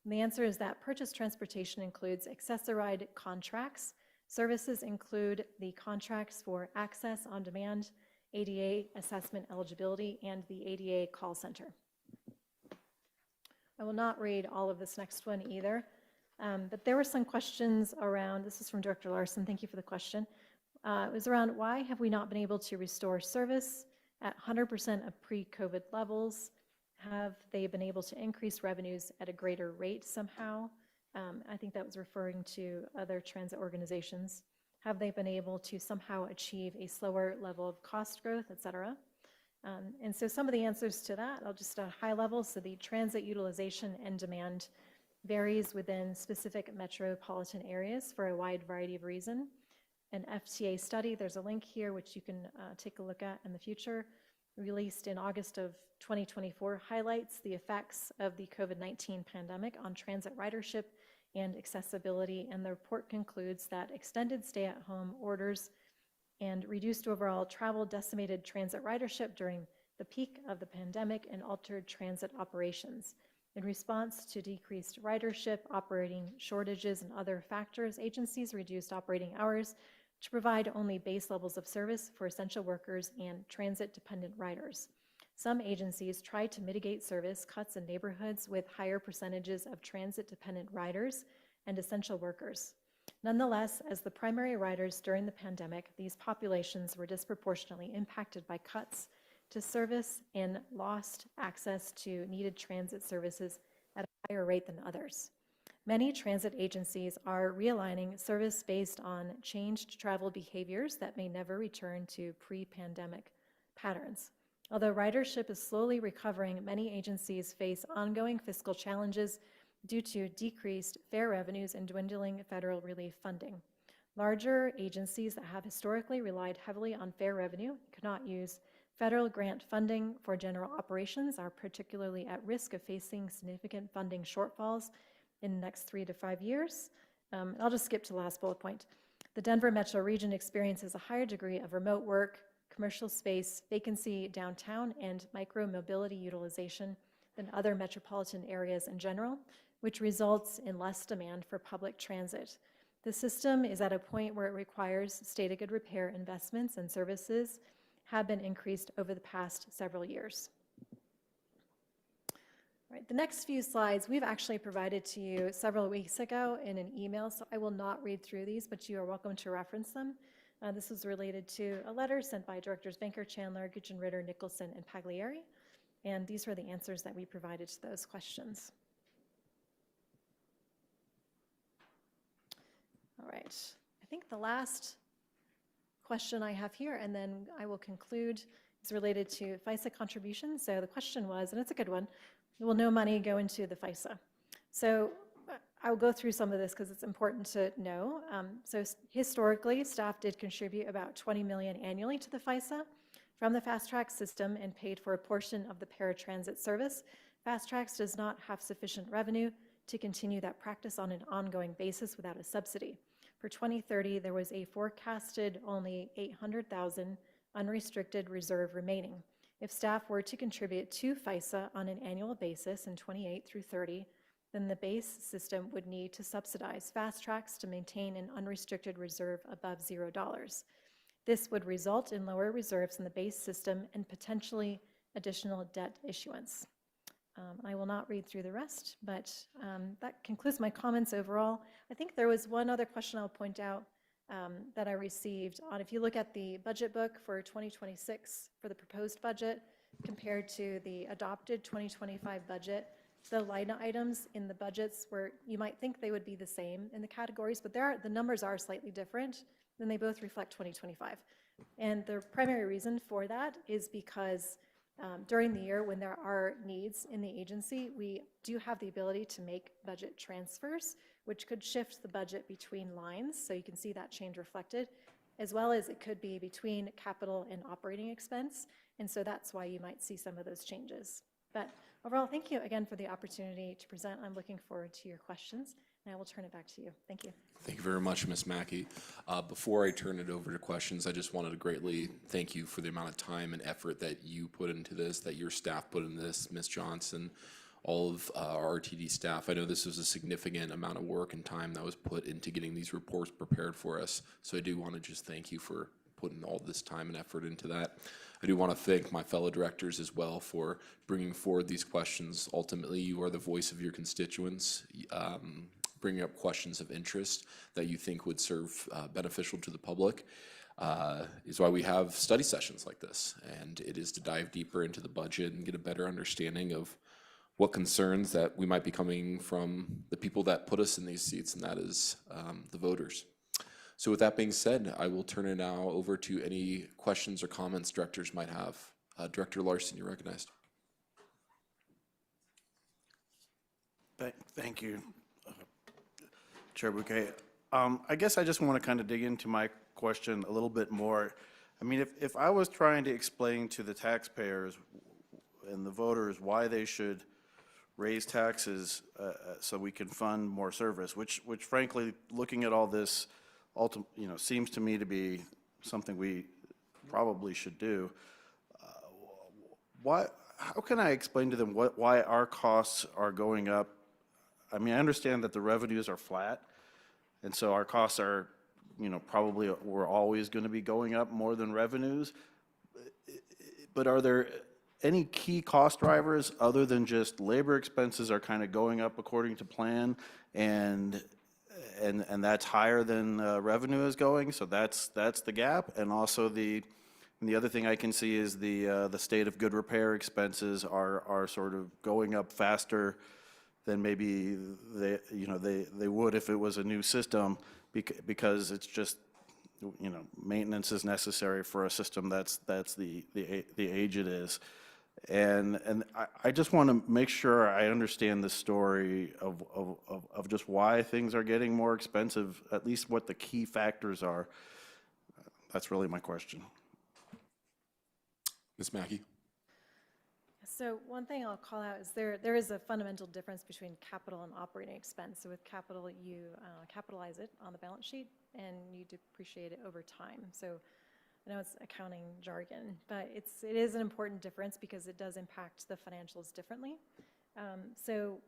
And the answer is that purchased transportation includes Access-a-Ride contracts. Services include the contracts for access on demand, ADA assessment eligibility, and the ADA call center. I will not read all of this next one either, but there were some questions around, this is from Director Larson, thank you for the question. It was around, why have we not been able to restore service at 100% of pre-COVID levels? Have they been able to increase revenues at a greater rate somehow? I think that was referring to other transit organizations. Have they been able to somehow achieve a slower level of cost growth, et cetera? And so some of the answers to that, I'll just high level. So the transit utilization and demand varies within specific metropolitan areas for a wide variety of reasons. An FTA study, there's a link here which you can take a look at in the future, released in August of 2024, highlights the effects of the COVID-19 pandemic on transit ridership and accessibility. And the report concludes that extended stay-at-home orders and reduced overall travel decimated transit ridership during the peak of the pandemic and altered transit operations. In response to decreased ridership, operating shortages, and other factors, agencies reduced operating hours to provide only base levels of service for essential workers and transit-dependent riders. Some agencies tried to mitigate service cuts in neighborhoods with higher percentages of transit-dependent riders and essential workers. Nonetheless, as the primary riders during the pandemic, these populations were disproportionately impacted by cuts to service and lost access to needed transit services at a higher rate than others. Many transit agencies are realigning service based on changed travel behaviors that may never return to pre-pandemic patterns. Although ridership is slowly recovering, many agencies face ongoing fiscal challenges due to decreased fare revenues and dwindling federal relief funding. Larger agencies that have historically relied heavily on fare revenue cannot use federal grant funding for general operations, are particularly at risk of facing significant funding shortfalls in the next 3 to 5 years. I'll just skip to the last bullet point. The Denver metro region experiences a higher degree of remote work, commercial space, vacancy downtown, and micro-mobility utilization than other metropolitan areas in general, which results in less demand for public transit. The system is at a point where it requires state of good repair investments, and services have been increased over the past several years. All right, the next few slides we've actually provided to you several weeks ago in an email, so I will not read through these, but you are welcome to reference them. This is related to a letter sent by Directors Banker, Chandler, Gutchen-Ritter, Nicholson, and Pagliari. And these were the answers that we provided to those questions. All right, I think the last question I have here, and then I will conclude, is related to FISA contributions. So the question was, and it's a good one, will no money go into the FISA? So I will go through some of this because it's important to know. So historically, staff did contribute about $20 million annually to the FISA from the Fast Track system and paid for a portion of the paratransit service. Fast Tracks does not have sufficient revenue to continue that practice on an ongoing basis without a subsidy. For 2030, there was a forecasted only $800,000 unrestricted reserve remaining. If staff were to contribute to FISA on an annual basis in 28 through 30, then the base system would need to subsidize Fast Tracks to maintain an unrestricted reserve above $0. This would result in lower reserves in the base system and potentially additional debt issuance. I will not read through the rest, but that concludes my comments overall. I think there was one other question I'll point out that I received on, if you look at the budget book for 2026 for the proposed budget compared to the adopted 2025 budget, the line items in the budgets where you might think they would be the same in the categories, but the numbers are slightly different, then they both reflect 2025. And the primary reason for that is because during the year when there are needs in the agency, we do have the ability to make budget transfers, which could shift the budget between lines, so you can see that change reflected, as well as it could be between capital and operating expense, and so that's why you might see some of those changes. But overall, thank you again for the opportunity to present. I'm looking forward to your questions, and I will turn it back to you. Thank you. Thank you very much, Ms. Mackey. Before I turn it over to questions, I just wanted to greatly thank you for the amount of time and effort that you put into this, that your staff put into this, Ms. Johnson, all of our RTD staff. I know this was a significant amount of work and time that was put into getting these reports prepared for us. So I do want to just thank you for putting all this time and effort into that. I do want to thank my fellow directors as well for bringing forward these questions. Ultimately, you are the voice of your constituents, bringing up questions of interest that you think would serve beneficial to the public. Is why we have study sessions like this, and it is to dive deeper into the budget and get a better understanding of what concerns that we might be coming from the people that put us in these seats, and that is the voters. So with that being said, I will turn it now over to any questions or comments directors might have. Director Larson, you're recognized. Thank you, Chair Bouquet. I guess I just want to kind of dig into my question a little bit more. I mean, if I was trying to explain to the taxpayers and the voters why they should raise taxes so we can fund more service, which frankly, looking at all this, seems to me to be something we probably should do. How can I explain to them why our costs are going up? I mean, I understand that the revenues are flat, and so our costs are, probably we're always going to be going up more than revenues. But are there any key cost drivers other than just labor expenses are kind of going up according to plan, and that's higher than revenue is going? So that's the gap. And also the other thing I can see is the state of good repair expenses are sort of going up faster than maybe they would if it was a new system, because it's just, maintenance is necessary for a system that's the age it is. And I just want to make sure I understand the story of just why things are getting more expensive, at least what the key factors are. That's really my question. Ms. Mackey. So one thing I'll call out is there is a fundamental difference between capital and operating expense. So with capital, you capitalize it on the balance sheet and you depreciate it over time. So I know it's accounting jargon, but it is an important difference because it does impact the financials differently. So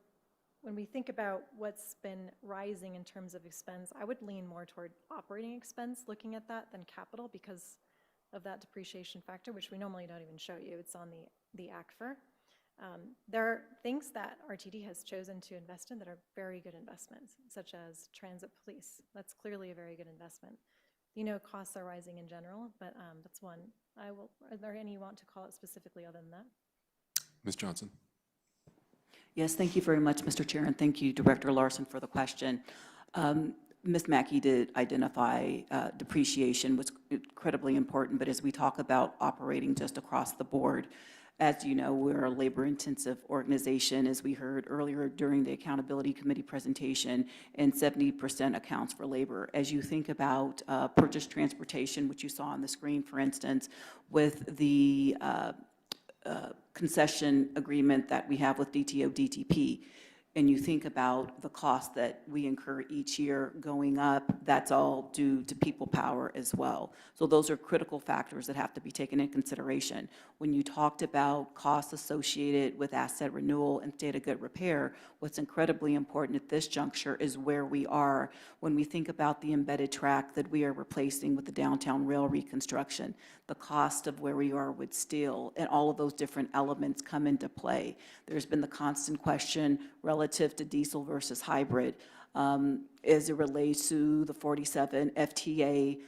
when we think about what's been rising in terms of expense, I would lean more toward operating expense looking at that than capital because of that depreciation factor, which we normally don't even show you. It's on the ACFR. There are things that RTD has chosen to invest in that are very good investments, such as transit police. That's clearly a very good investment. Costs are rising in general, but that's one. Are there any you want to call it specifically other than that? Ms. Johnson? Yes, thank you very much, Mr. Chair, and thank you, Director Larson, for the question. Ms. Mackey did identify depreciation was incredibly important, but as we talk about operating just across the board, as you know, we're a labor-intensive organization, as we heard earlier during the Accountability Committee presentation, and 70% accounts for labor. As you think about purchase transportation, which you saw on the screen, for instance, with the concession agreement that we have with DTO DTP, and you think about the cost that we incur each year going up, that's all due to people power as well. So those are critical factors that have to be taken into consideration. When you talked about costs associated with asset renewal and data good repair, what's incredibly important at this juncture is where we are when we think about the embedded track that we are replacing with the downtown rail reconstruction, the cost of where we are with steel, and all of those different elements come into play. There's been the constant question relative to diesel versus hybrid as it relates to the 47 FTA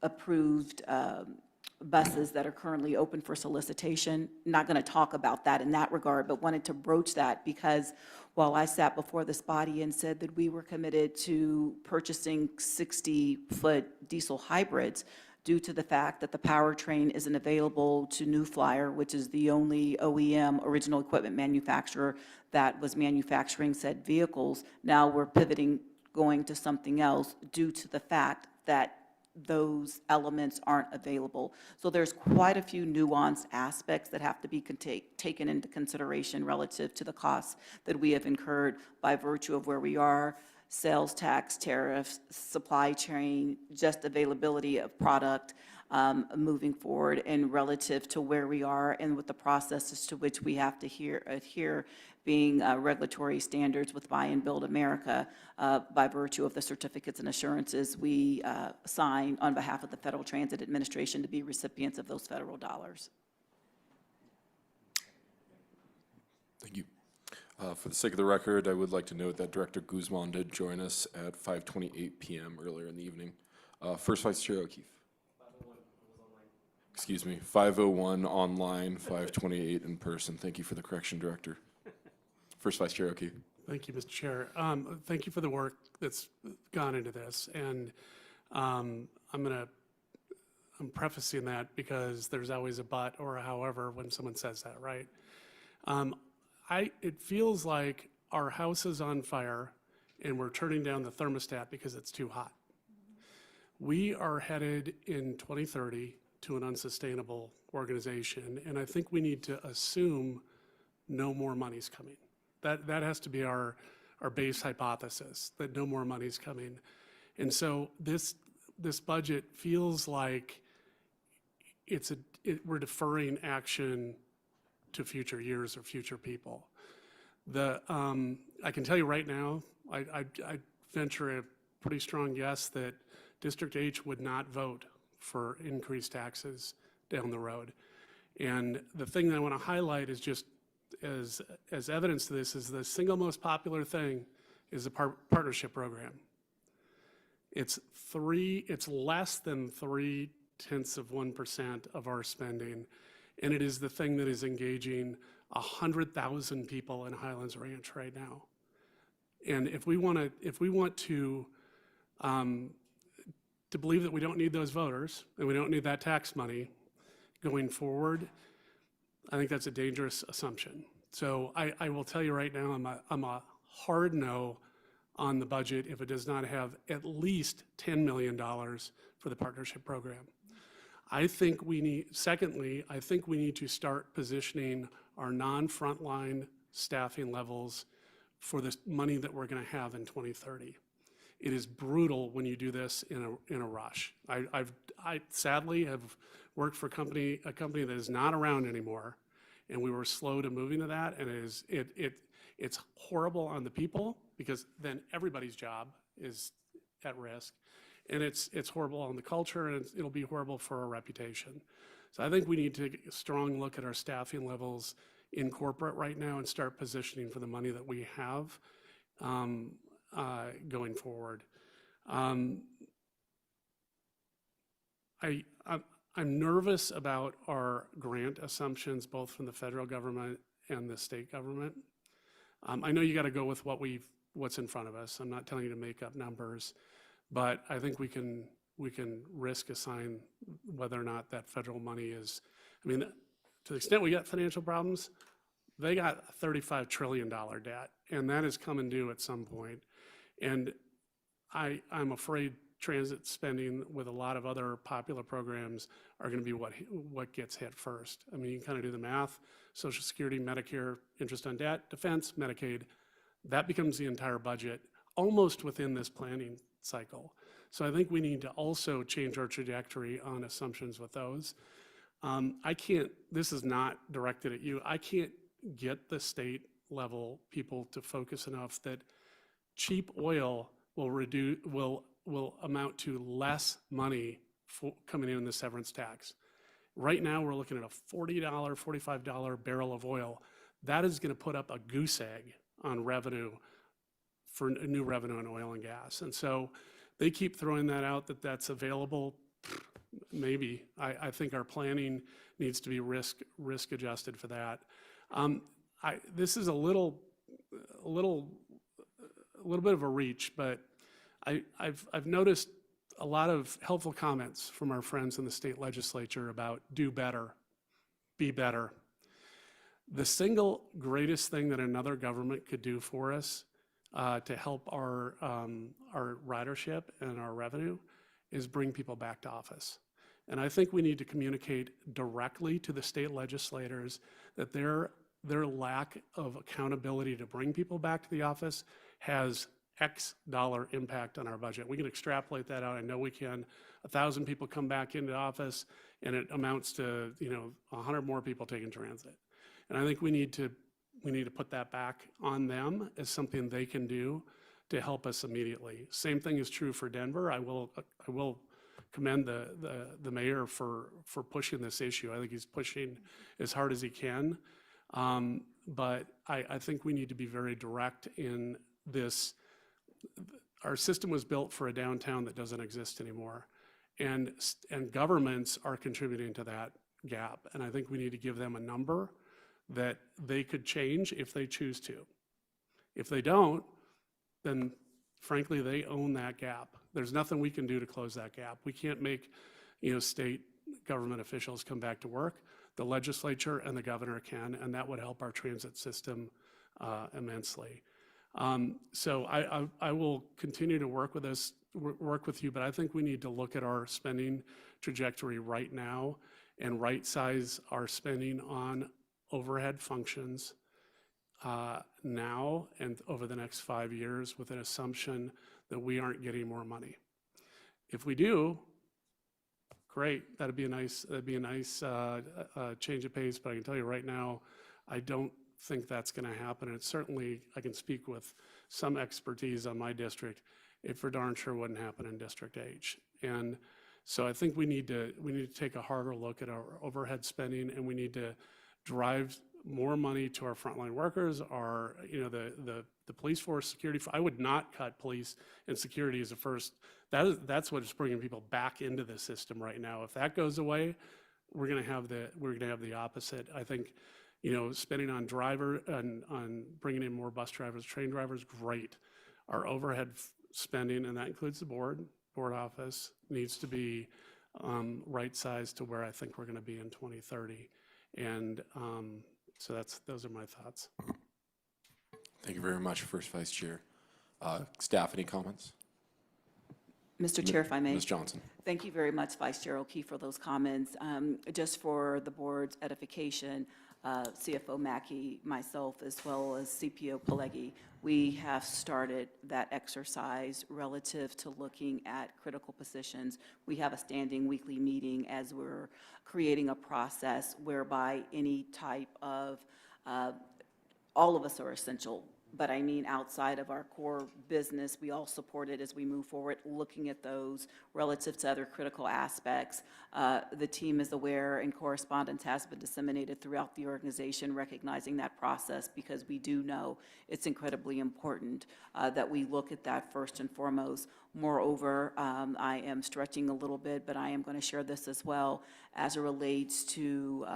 approved buses that are currently open for solicitation. Not going to talk about that in that regard, but wanted to broach that because while I sat before this body and said that we were committed to purchasing 60-foot diesel hybrids, due to the fact that the powertrain isn't available to New Flyer, which is the only OEM, original equipment manufacturer, that was manufacturing said vehicles. Now we're pivoting, going to something else due to the fact that those elements aren't available. So there's quite a few nuanced aspects that have to be taken into consideration relative to the costs that we have incurred by virtue of where we are, sales tax, tariffs, supply chain, just availability of product moving forward, and relative to where we are and with the processes to which we have to adhere being regulatory standards with Buy and Build America by virtue of the certificates and assurances we sign on behalf of the Federal Transit Administration to be recipients of those federal dollars. Thank you. For the sake of the record, I would like to note that Director Guzman did join us at 5:28 p.m. earlier in the evening. First Vice Chair O'Keefe. 5:01 online. Excuse me, 5:01 online, 5:28 in person. Thank you for the correction, Director. First Vice Chair O'Keefe. Thank you, Mr. Chair. Thank you for the work that's gone into this. And I'm prefacing that because there's always a but or a however when someone says that, right? It feels like our house is on fire and we're turning down the thermostat because it's too hot. We are headed in 2030 to an unsustainable organization, and I think we need to assume no more money's coming. That has to be our base hypothesis, that no more money's coming. And so this budget feels like we're deferring action to future years or future people. I can tell you right now, I venture a pretty strong guess that District H would not vote for increased taxes down the road. And the thing that I want to highlight is just as evidence to this is the single most popular thing is the partnership program. It's less than 0.3% of our spending, and it is the thing that is engaging 100,000 people in Highlands Ranch right now. And if we want to believe that we don't need those voters and we don't need that tax money going forward, I think that's a dangerous assumption. So I will tell you right now, I'm a hard no on the budget if it does not have at least $10 million for the partnership program. Secondly, I think we need to start positioning our non-frontline staffing levels for the money that we're going to have in 2030. It is brutal when you do this in a rush. I sadly have worked for a company that is not around anymore, and we were slow to moving to that, and it's horrible on the people because then everybody's job is at risk, and it's horrible on the culture, and it'll be horrible for our reputation. So I think we need to take a strong look at our staffing levels in corporate right now and start positioning for the money that we have going forward. I'm nervous about our grant assumptions, both from the federal government and the state government. I know you got to go with what's in front of us. I'm not telling you to make up numbers, but I think we can risk assign whether or not that federal money is, I mean, to the extent we got financial problems, they got a $35 trillion debt, and that is coming due at some point. And I'm afraid transit spending with a lot of other popular programs are going to be what gets hit first. I mean, you can kind of do the math. Social Security, Medicare, interest on debt, defense, Medicaid, that becomes the entire budget almost within this planning cycle. So I think we need to also change our trajectory on assumptions with those. This is not directed at you. I can't get the state level people to focus enough that cheap oil will amount to less money coming in the severance tax. Right now, we're looking at a $40, $45 barrel of oil. That is going to put up a goose egg on revenue for new revenue in oil and gas. And so they keep throwing that out that that's available. Maybe. I think our planning needs to be risk adjusted for that. This is a little bit of a reach, but I've noticed a lot of helpful comments from our friends in the state legislature about do better, be better. The single greatest thing that another government could do for us to help our ridership and our revenue is bring people back to office. And I think we need to communicate directly to the state legislators that their lack of accountability to bring people back to the office has X dollar impact on our budget. We can extrapolate that out. I know we can. 1,000 people come back into office, and it amounts to 100 more people taking transit. And I think we need to put that back on them as something they can do to help us immediately. Same thing is true for Denver. I will commend the mayor for pushing this issue. I think he's pushing as hard as he can. But I think we need to be very direct in this. Our system was built for a downtown that doesn't exist anymore. And governments are contributing to that gap. And I think we need to give them a number that they could change if they choose to. If they don't, then frankly, they own that gap. There's nothing we can do to close that gap. We can't make, state government officials come back to work. The legislature and the governor can, and that would help our transit system immensely. So I will continue to work with you, but I think we need to look at our spending trajectory right now and right size our spending on overhead functions now and over the next 5 years with an assumption that we aren't getting more money. If we do, great. That'd be a nice change of pace. But I can tell you right now, I don't think that's going to happen. And certainly, I can speak with some expertise on my district. It for darn sure wouldn't happen in District H. And so I think we need to take a harder look at our overhead spending, and we need to drive more money to our frontline workers, our the police force, security. I would not cut police and security as a first. That's what is bringing people back into the system right now. If that goes away, we're going to have the opposite. I think, spending on on bringing in more bus drivers, train drivers, great. Our overhead spending, and that includes the board office, needs to be right sized to where I think we're going to be in 2030. And so those are my thoughts. Thank you very much, First Vice Chair. Staff, any comments? Mr. Chair, if I may. Ms. Johnson. Thank you very much, Vice Chair O'Keefe, for those comments. Just for the board's edification, CFO Mackey, myself, as well as CPO Pileggi, we have started that exercise relative to looking at critical positions. We have a standing weekly meeting as we're creating a process whereby any type of, all of us are essential But I mean, outside of our core business, we all support it as we move forward, looking at those relative to other critical aspects. The team is aware, and correspondence has been disseminated throughout the organization, recognizing that process, because we do know it's incredibly important that we look at that first and foremost. Moreover, I am stretching a little bit, but I am going to share this as well as it relates to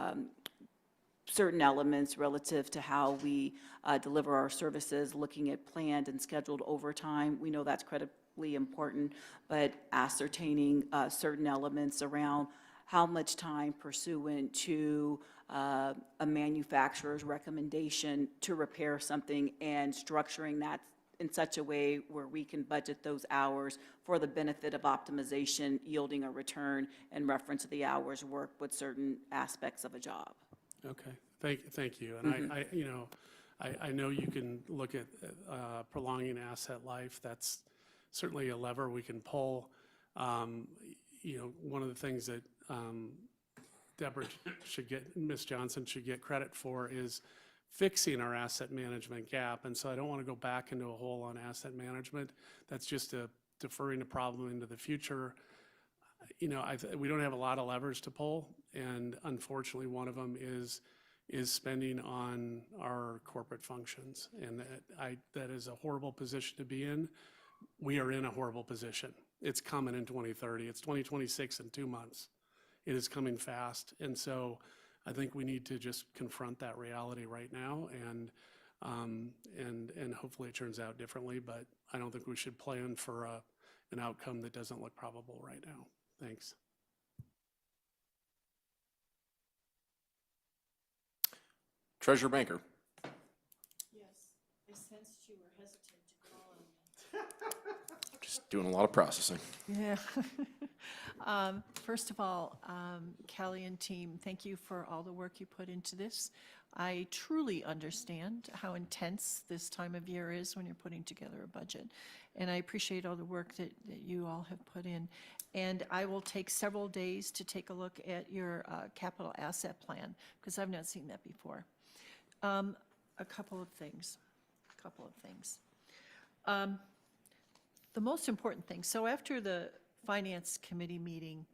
certain elements relative to how we deliver our services, looking at planned and scheduled overtime. We know that's critically important, but ascertaining certain elements around how much time pursuant to a manufacturer's recommendation to repair something, and structuring that in such a way where we can budget those hours for the benefit of optimization, yielding a return in reference to the hours worked with certain aspects of a job. Okay, thank you. And I know you can look at prolonging asset life. That's certainly a lever we can pull. One of the things that Deborah Ms. Johnson should get credit for is fixing our asset management gap. And so I don't want to go back into a hole on asset management. That's just deferring a problem into the future. We don't have a lot of levers to pull, and unfortunately, one of them is spending on our corporate functions, and that is a horrible position to be in. We are in a horrible position. It's coming in 2030. It's 2026 in 2 months. It is coming fast, and so I think we need to just confront that reality right now, and hopefully it turns out differently. But I don't think we should plan for an outcome that doesn't look probable right now. Thanks. Treasurer Banker. Yes, I sensed you were hesitant to call on me. Just doing a lot of processing. Yeah. First of all, Kelly and team, thank you for all the work you put into this. I truly understand how intense this time of year is when you're putting together a budget. And I appreciate all the work that you all have put in. And I will take several days to take a look at your capital asset plan, because I've not seen that before. A couple of things. The most important thing, so after the Finance Committee meeting,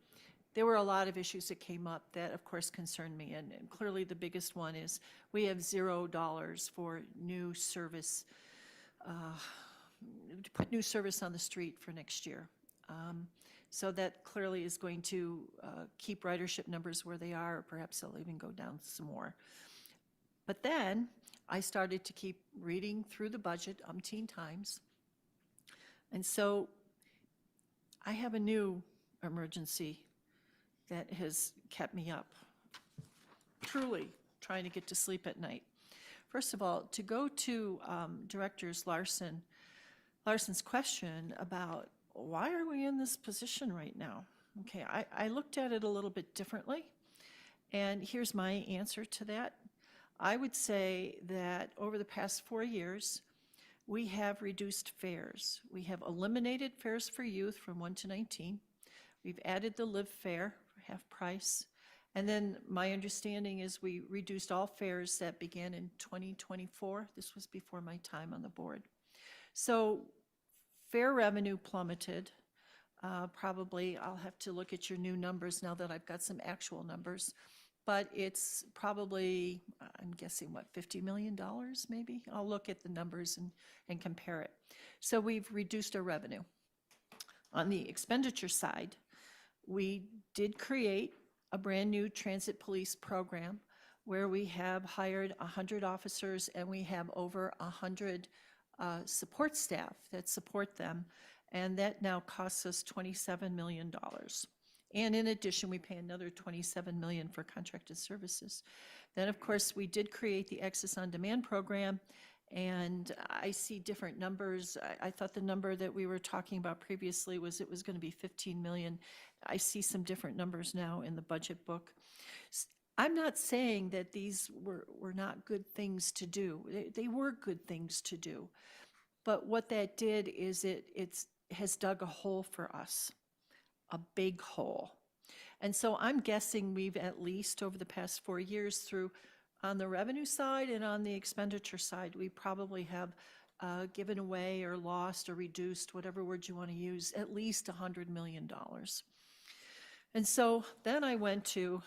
there were a lot of issues that came up that, of course, concerned me. And clearly the biggest one is we have $0 for new service, to put new service on the street for next year. So that clearly is going to keep ridership numbers where they are, or perhaps they'll even go down some more. But then I started to keep reading through the budget umpteen times. And so I have a new emergency that has kept me up, truly trying to get to sleep at night. First of all, to go to Director Larson's question about why are we in this position right now? Okay, I looked at it a little bit differently, and here's my answer to that. I would say that over the past 4 years, we have reduced fares. We have eliminated fares for youth from 1 to 19. We've added the Live fare for half price. And then my understanding is we reduced all fares that began in 2024. This was before my time on the board. So fare revenue plummeted. Probably I'll have to look at your new numbers now that I've got some actual numbers. But it's probably, I'm guessing, what, $50 million maybe? I'll look at the numbers and compare it. So we've reduced our revenue. On the expenditure side, we did create a brand new transit police program where we have hired 100 officers and we have over 100 support staff that support them. And that now costs us $27 million. And in addition, we pay another $27 million for contracted services. Then, of course, we did create the Access on Demand program, and I see different numbers. I thought the number that we were talking about previously was it was going to be $15 million. I see some different numbers now in the budget book. I'm not saying that these were not good things to do. They were good things to do. But what that did is it has dug a hole for us. A big hole. And so I'm guessing we've at least over the past 4 years through on the revenue side and on the expenditure side, we probably have given away or lost or reduced, whatever word you want to use, at least $100 million. And so then I went to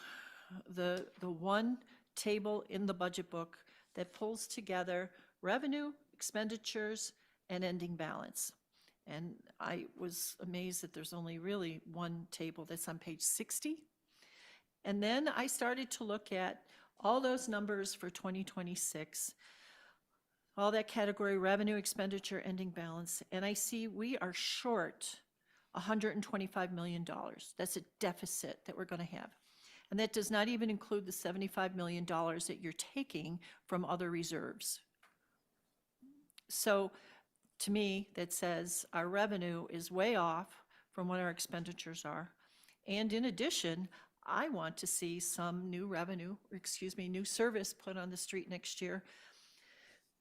the one table in the budget book that pulls together revenue, expenditures, and ending balance. And I was amazed that there's only really one table that's on page 60. And then I started to look at all those numbers for 2026, all that category, revenue, expenditure, ending balance, and I see we are short $125 million. That's a deficit that we're going to have. And that does not even include the $75 million that you're taking from other reserves. So to me, that says our revenue is way off from what our expenditures are. And in addition, I want to see some new revenue, new service put on the street next year.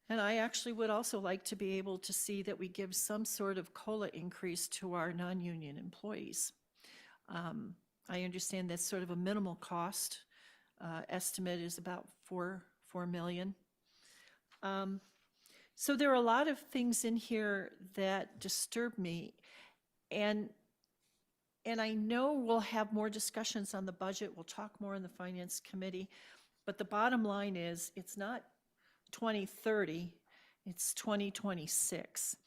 And I actually would also like to be able to see that we give some sort of COLA increase to our non-union employees. I understand that's sort of a minimal cost. Estimate is about $4 million. So there are a lot of things in here that disturb me. And I know we'll have more discussions on the budget. We'll talk more in the Finance Committee. But the bottom line is, it's not 2030, it's 2026.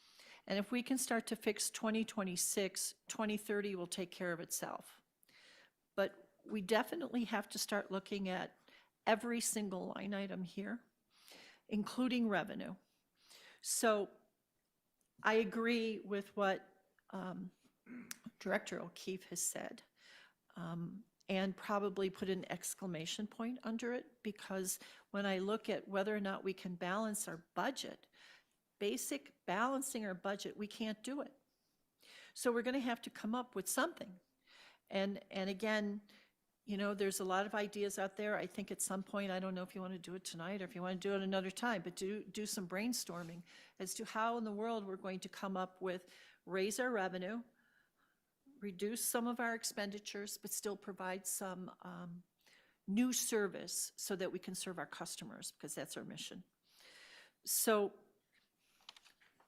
And if we can start to fix 2026, 2030 will take care of itself. But we definitely have to start looking at every single line item here, including revenue. So I agree with what Director O'Keefe has said, and probably put an exclamation point under it, because when I look at whether or not we can balance our budget, basic balancing our budget, we can't do it. So we're going to have to come up with something. And again, you know, there's a lot of ideas out there. I think at some point, I don't know if you want to do it tonight or if you want to do it another time, but do some brainstorming as to how in the world we're going to come up with, raise our revenue, reduce some of our expenditures, but still provide some new service so that we can serve our customers, because that's our mission. So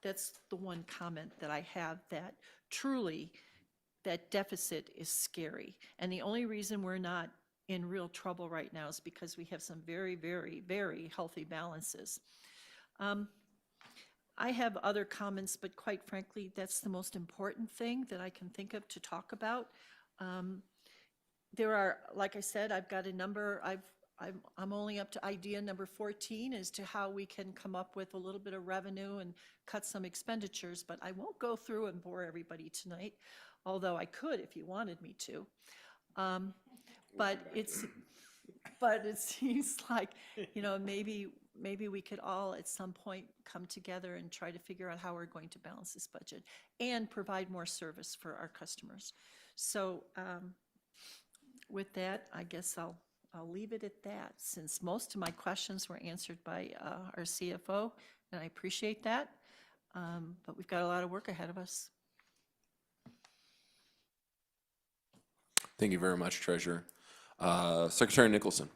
that's the one comment that I have, that truly that deficit is scary. And the only reason we're not in real trouble right now is because we have some very, very, very healthy balances. I have other comments, but quite frankly, that's the most important thing that I can think of to talk about. There are, like I said, I've got a number, I'm only up to idea number 14 as to how we can come up with a little bit of revenue and cut some expenditures, but I won't go through and bore everybody tonight, although I could if you wanted me to. But it seems like, you know, maybe we could all at some point come together and try to figure out how we're going to balance this budget and provide more service for our customers. So with that, I guess I'll leave it at that, since most of my questions were answered by our CFO, and I appreciate that. But we've got a lot of work ahead of us. Thank you very much, Treasurer. Secretary Nicholson.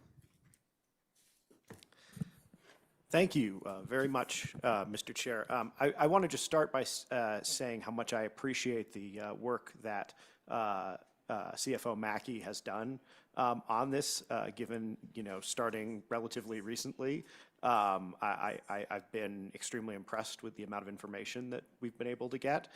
Thank you very much, Mr. Chair. I want to just start by saying how much I appreciate the work that CFO Mackey has done on this, given, you know, starting relatively recently. I've been extremely impressed with the amount of information that we've been able to get.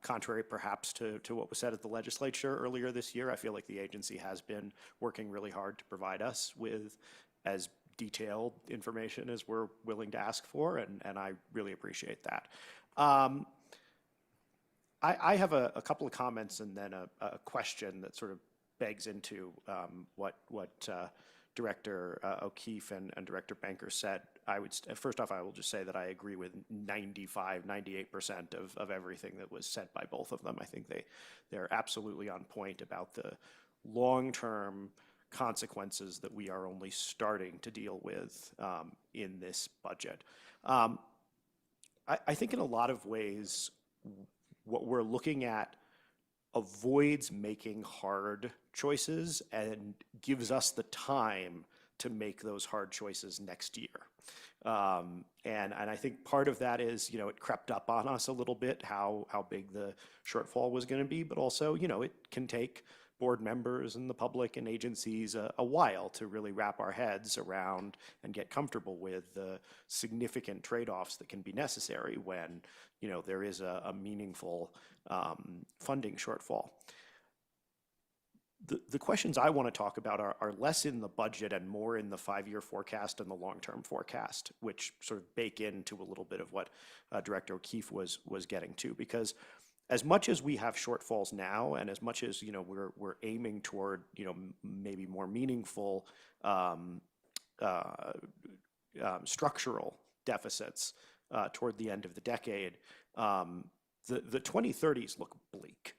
Contrary perhaps to what was said at the legislature earlier this year, I feel like the agency has been working really hard to provide us with as detailed information as we're willing to ask for, and I really appreciate that. I have a couple of comments and then a question that sort of begs into what Director O'Keefe and Director Banker said. First off, I will just say that I agree with 98% of everything that was said by both of them. I think they're absolutely on point about the long-term consequences that we are only starting to deal with in this budget. I think in a lot of ways, what we're looking at avoids making hard choices and gives us the time to make those hard choices next year. And I think part of that is, it crept up on us a little bit, how big the shortfall was going to be, but also, it can take board members and the public and agencies a while to really wrap our heads around and get comfortable with the significant trade-offs that can be necessary when, there is a meaningful funding shortfall. The questions I want to talk about are less in the budget and more in the 5-year forecast and the long-term forecast, which sort of bake into a little bit of what Director O'Keefe was getting to. Because as much as we have shortfalls now, and as much as we're aiming toward maybe more meaningful structural deficits toward the end of the decade, the 2030s look bleak,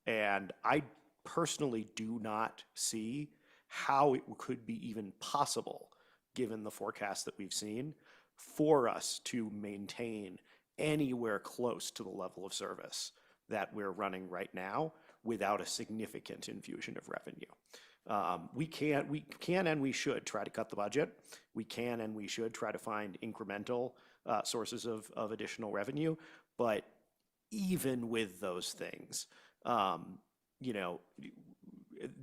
and I personally do not see how it could be even possible, given the forecast that we've seen, for us to maintain anywhere close to the level of service that we're running right now without a significant infusion of revenue. We can and we should try to cut the budget. We can and we should try to find incremental sources of additional revenue. But even with those things,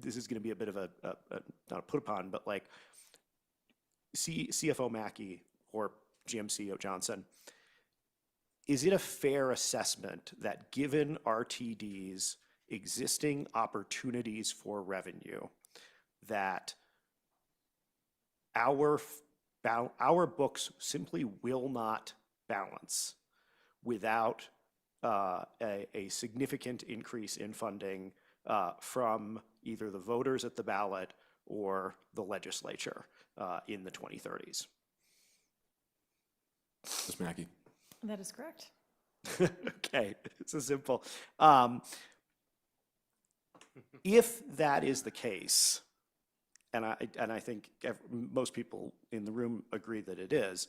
this is going to be a bit of a not a put upon, but like CFO Mackey or GMCO Johnson, is it a fair assessment that given RTD's existing opportunities for revenue, that our books simply will not balance without a significant increase in funding from either the voters at the ballot or the legislature in the 2030s? Ms. Mackey. That is correct. Okay, it's a simple. If that is the case, and I think most people in the room agree that it is,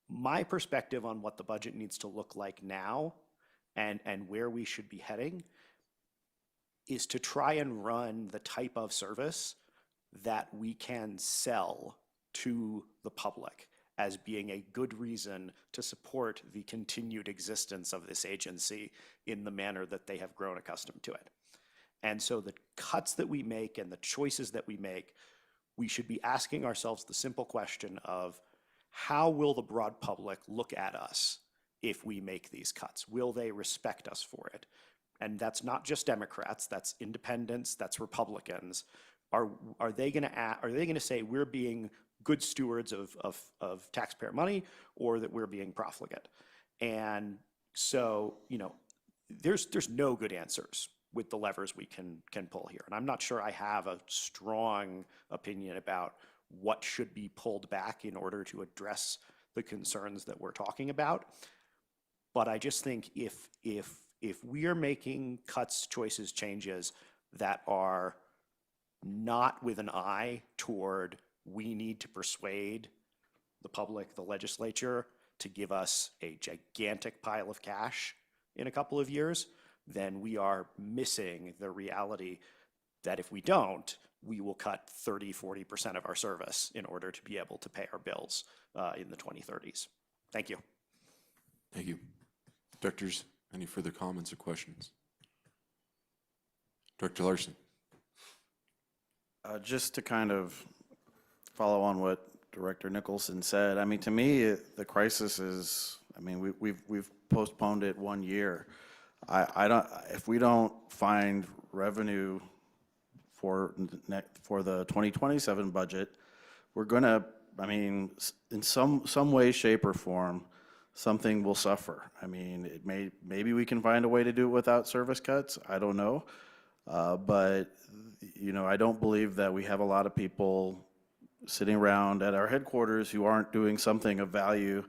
my perspective on what the budget needs to look like now and where we should be heading is to try and run the type of service that we can sell to the public as being a good reason to support the continued existence of this agency in the manner that they have grown accustomed to it. And so the cuts that we make and the choices that we make, we should be asking ourselves the simple question of, how will the broad public look at us if we make these cuts? Will they respect us for it? And that's not just Democrats, that's independents, that's Republicans. Are they going to say we're being good stewards of taxpayer money, or that we're being profligate? And so, there's no good answers with the levers we can pull here. And I'm not sure I have a strong opinion about what should be pulled back in order to address the concerns that we're talking about. But I just think if we are making cuts, choices, changes that are not with an eye toward we need to persuade the public, the legislature, to give us a gigantic pile of cash in a couple of years, then we are missing the reality that if we don't, we will cut 30–40% of our service in order to be able to pay our bills in the 2030s. Thank you. Thank you. Directors, any further comments or questions? Director Larson. Just to kind of follow on what Director Nicholson said, I mean, to me, the crisis is, I mean, we've postponed it 1 year. If we don't find revenue for the 2027 budget, we're gonna, I mean, in some way, shape, or form, something will suffer. I mean, maybe we can find a way to do it without service cuts. I don't know, but I don't believe that we have a lot of people sitting around at our headquarters who aren't doing something of value,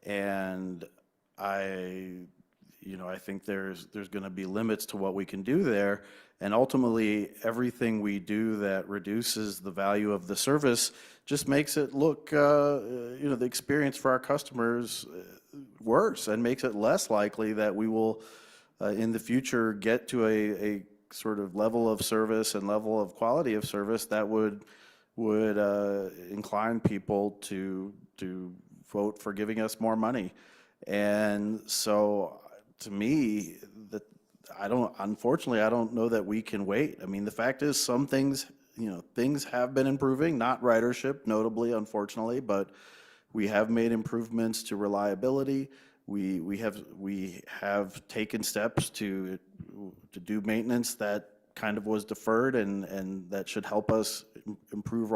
and I think there's going to be limits to what we can do there, and ultimately everything we do that reduces the value of the service just makes it look, the experience for our customers worse, and makes it less likely that we will, in the future, get to a sort of level of service and level of quality of service that would would incline people to vote for giving us more money. And so, to me, that unfortunately, I don't know that we can wait. I mean, the fact is, some things, things have been improving, not ridership, notably, unfortunately, but we have made improvements to reliability. We have taken steps to do maintenance that kind of was deferred, and that should help us improve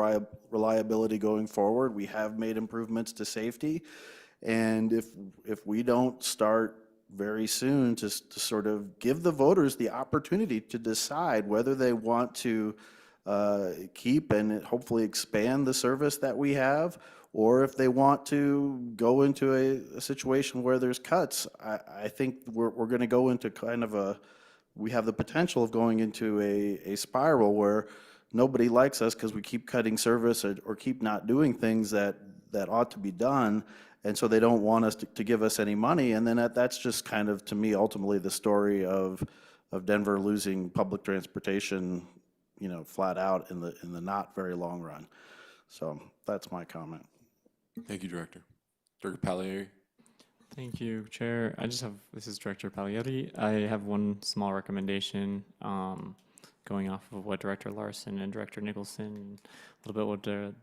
reliability going forward. We have made improvements to safety, and if we don't start very soon to sort of give the voters the opportunity to decide whether they want to keep and hopefully expand the service that we have, or if they want to go into a situation where there's cuts, I think we're going to go into kind of we have the potential of going into a spiral where nobody likes us because we keep cutting service or keep not doing things that ought to be done, and so they don't want us to give us any money. And then that's just kind of, to me, ultimately the story of Denver losing public transportation, flat out in the not very long run. So that's my comment. Thank you, Director. Director Pagliari? Thank you, Chair. This is Director Pagliari. I have one small recommendation going off of what Director Larson and Director Nicholson, a little bit what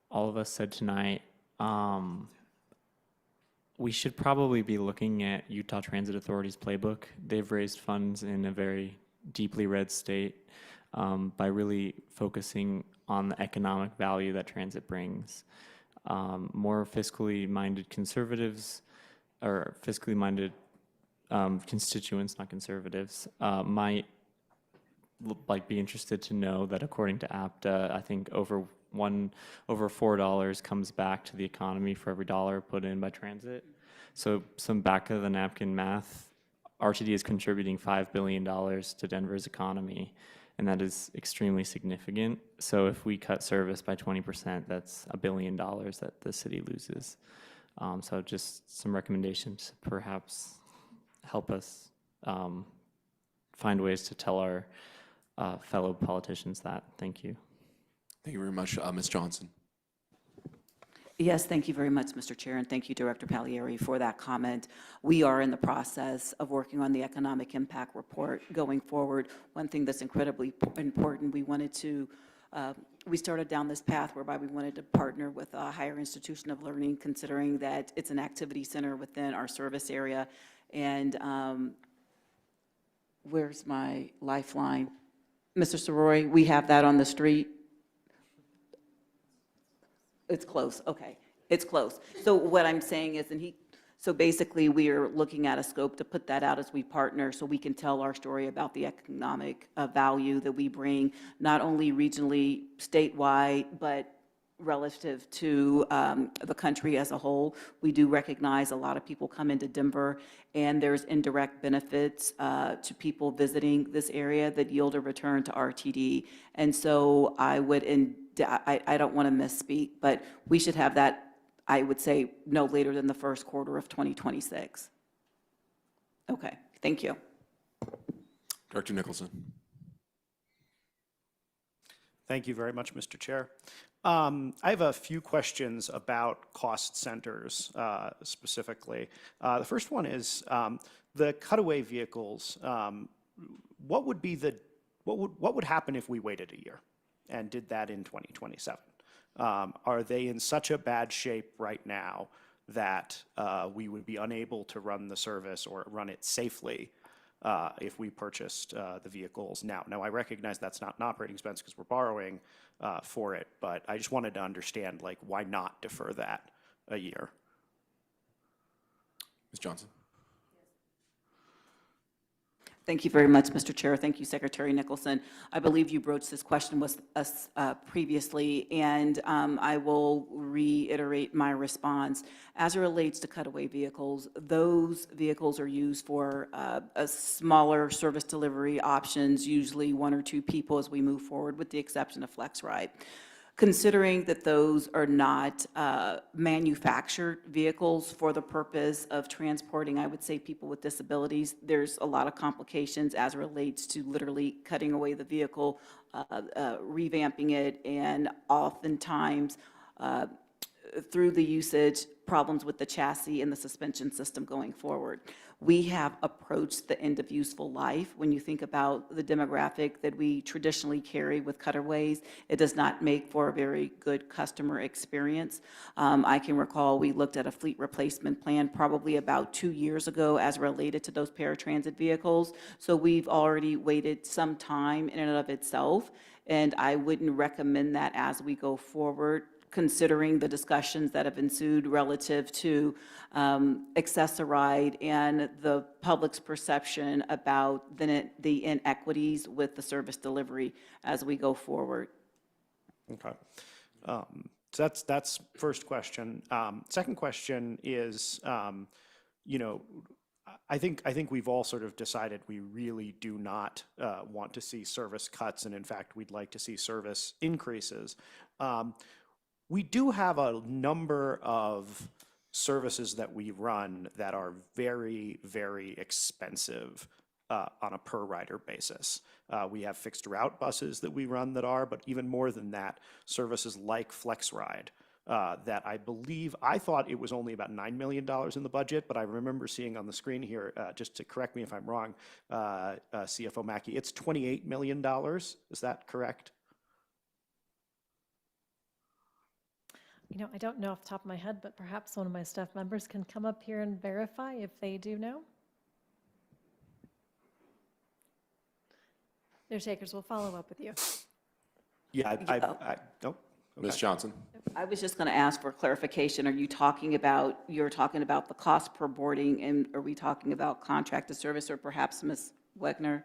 all of us said tonight. We should probably be looking at Utah Transit Authority's playbook. They've raised funds in a very deeply red state by really focusing on the economic value that transit brings. More fiscally minded conservatives, or fiscally minded constituents, not conservatives, might be interested to know that according to APTA, I think over $4 comes back to the economy for every dollar put in by transit. So some back of the napkin math, RTD is contributing $5 billion to Denver's economy, and that is extremely significant. So if we cut service by 20%, that's $1 billion that the city loses. So just some recommendations to perhaps help us find ways to tell our fellow politicians that. Thank you. Thank you very much. Ms. Johnson? Yes, thank you very much, Mr. Chair, and thank you, Director Pagliari, for that comment. We are in the process of working on the economic impact report going forward. One thing that's incredibly important, we started down this path whereby we wanted to partner with a higher institution of learning, considering that it's an activity center within our service area. And where's my lifeline? Mr. Soroy, we have that on the street. It's close, okay, it's close. So what I'm saying is, so basically we are looking at a scope to put that out as we partner so we can tell our story about the economic value that we bring, not only regionally, statewide, but relative to the country as a whole. We do recognize a lot of people come into Denver and there's indirect benefits to people visiting this area that yield a return to RTD. And so I don't want to misspeak, but we should have that, I would say, no later than the first quarter of 2026. Okay, thank you. Director Nicholson? Thank you very much, Mr. Chair. I have a few questions about cost centers specifically. The first one is the cutaway vehicles. What would happen if we waited a year and did that in 2027? Are they in such a bad shape right now that we would be unable to run the service or run it safely if we purchased the vehicles now? Now, I recognize that's not an operating expense because we're borrowing for it, but I just wanted to understand, why not defer that a year? Ms. Johnson? Thank you very much, Mr. Chair. Thank you, Secretary Nicholson. I believe you broached this question with us previously, and I will reiterate my response. As it relates to cutaway vehicles, those vehicles are used for a smaller service delivery options, usually 1 or 2 people as we move forward, with the exception of FlexRide. Considering that those are not manufactured vehicles for the purpose of transporting, I would say, people with disabilities, there's a lot of complications as it relates to literally cutting away the vehicle, revamping it, and oftentimes, through the usage, problems with the chassis and the suspension system going forward. We have approached the end of useful life. When you think about the demographic that we traditionally carry with cutaways, it does not make for a very good customer experience. I can recall we looked at a fleet replacement plan probably about 2 years ago as related to those paratransit vehicles. So we've already waited some time in and of itself, and I wouldn't recommend that as we go forward, considering the discussions that have ensued relative to Access-a-Ride and the public's perception about the inequities with the service delivery as we go forward. Okay. So that's first question. Second question is, you know, I think we've all sort of decided we really do not want to see service cuts, and in fact, we'd like to see service increases. We do have a number of services that we run that are very, very expensive on a per rider basis. We have fixed route buses that we run that are, but even more than that, services like FlexRide that I thought it was only about $9 million in the budget, but I remember seeing on the screen here, just to correct me if I'm wrong, CFO Mackey, it's $28 million. Is that correct? You know, I don't know off the top of my head, but perhaps one of my staff members can come up here and verify if they do know. Their takers will follow up with you. Yeah, nope. Ms. Johnson? I was just going to ask for clarification. You're talking about the cost per boarding, and are we talking about contracted service, or perhaps Ms. Wegner?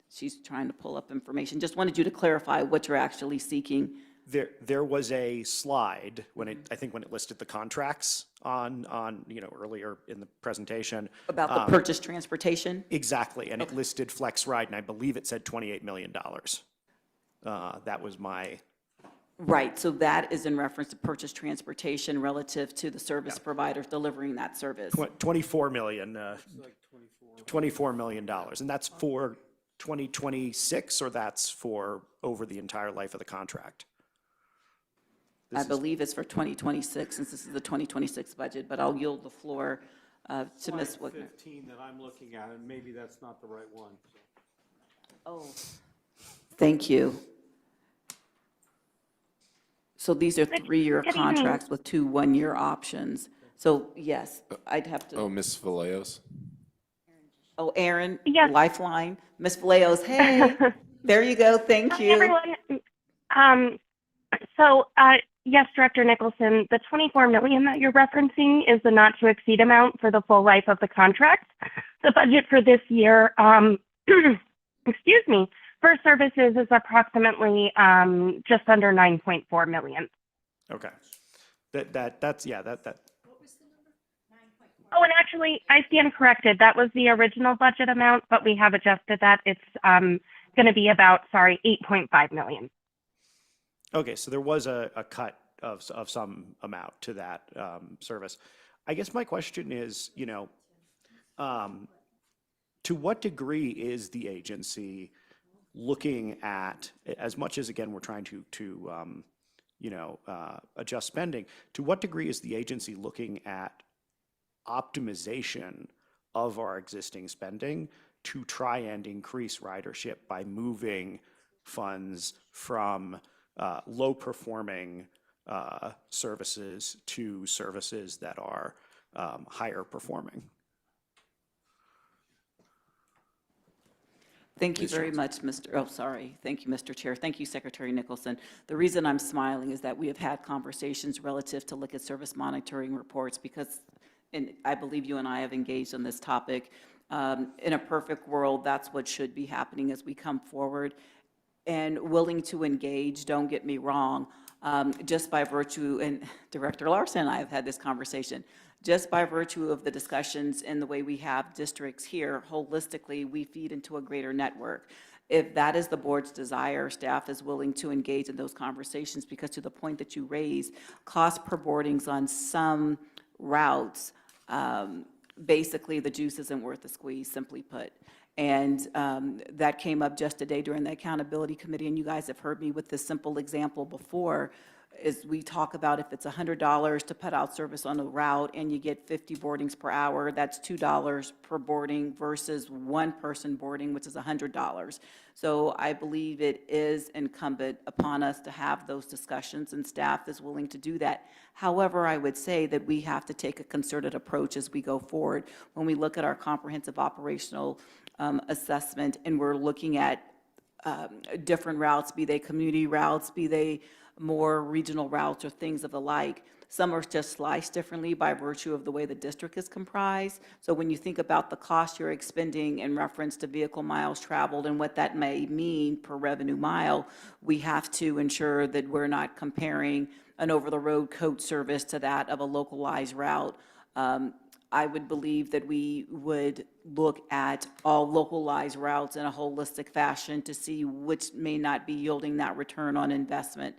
She's trying to pull up information. Just wanted you to clarify what you're actually seeking. There was a slide I think when it listed the contracts on earlier in the presentation. About the purchase transportation? Exactly, and it listed FlexRide, and I believe it said $28 million. That was my. Right, so that is in reference to purchase transportation relative to the service providers delivering that service. 24 million, $24 million, and that's for 2026, or that's for over the entire life of the contract? I believe it's for 2026, since this is the 2026 budget, but I'll yield the floor to Ms. Slide Wigner. 15 that I'm looking at, and maybe that's not the right one. Oh, thank you. So these are 3-year contracts with 2 one-year options. So yes, I'd have to. Oh, Ms. Vallejos? Oh, Aaron, Yes. Lifeline, Ms. Vallejos, hey, there you go, thank Hi, you. everyone. Yes, Director Nicholson, the $24 million that you're referencing is the not to exceed amount for the full life of the contract. The budget for this year, excuse me, for services is approximately just under $9.4 million. Okay. That's. Oh, and actually, I stand corrected. That was the original budget amount, but we have adjusted that. It's going to be about, $8.5 million. Okay, so there was a cut of some amount to that service. I guess my question is, to what degree is the agency looking at, as much as, again, we're trying to adjust spending, to what degree is the agency looking at optimization of our existing spending to try and increase ridership by moving funds from low-performing services to services that are higher performing? Thank you very much, Thank you, Mr. Chair. Thank you, Secretary Nicholson. The reason I'm smiling is that we have had conversations relative to look at service monitoring reports because, and I believe you and I have engaged on this topic. In a perfect world, that's what should be happening as we come forward. And willing to engage, don't get me wrong, just by virtue, and Director Larson and I have had this conversation, just by virtue of the discussions and the way we have districts here, holistically, we feed into a greater network. If that is the board's desire, staff is willing to engage in those conversations, because to the point that you raised, cost per boardings on some routes, basically the juice isn't worth the squeeze, simply put. And that came up just today during the accountability committee, and you guys have heard me with this simple example before, is we talk about if it's $100 to put out service on a route and you get 50 boardings per hour, that's $2 per boarding versus one person boarding, which is $100. So I believe it is incumbent upon us to have those discussions, and staff is willing to do that. However, I would say that we have to take a concerted approach as we go forward. When we look at our comprehensive operational assessment, and we're looking at different routes, be they community routes, be they more regional routes or things of the like. Some are just sliced differently by virtue of the way the district is comprised. So when you think about the cost you're expending in reference to vehicle miles traveled and what that may mean per revenue mile, we have to ensure that we're not comparing an over-the-road coach service to that of a localized route. I would believe that we would look at all localized routes in a holistic fashion to see which may not be yielding that return on investment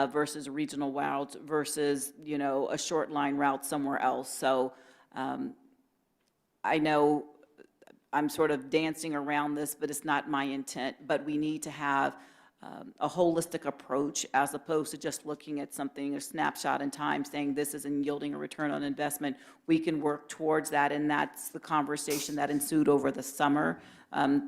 versus regional routes versus, you know, a short line route somewhere else. So I know I'm sort of dancing around this, but it's not my intent. But we need to have a holistic approach as opposed to just looking at something, a snapshot in time, saying this isn't yielding a return on investment. We can work towards that, and that's the conversation that ensued over the summer.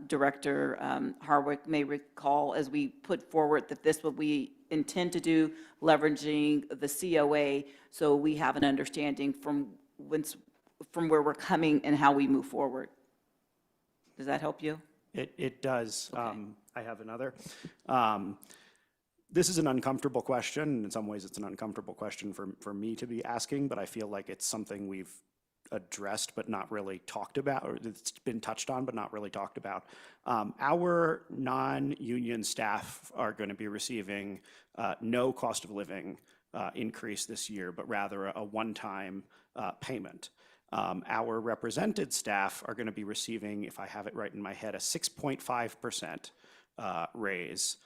Director Harwick may recall, as we put forward that this is what we intend to do, leveraging the COA, so we have an understanding from where we're coming and how we move forward. Does that help you? It does. Okay. I have another. This is an uncomfortable question. In some ways, it's an uncomfortable question for me to be asking, but I feel like it's something we've addressed but not really talked about, or it's been touched on but not really talked about. Our non-union staff are going to be receiving no cost of living increase this year, but rather a one-time payment. Our represented staff are going to be receiving, if I have it right in my head, a 6.5% raise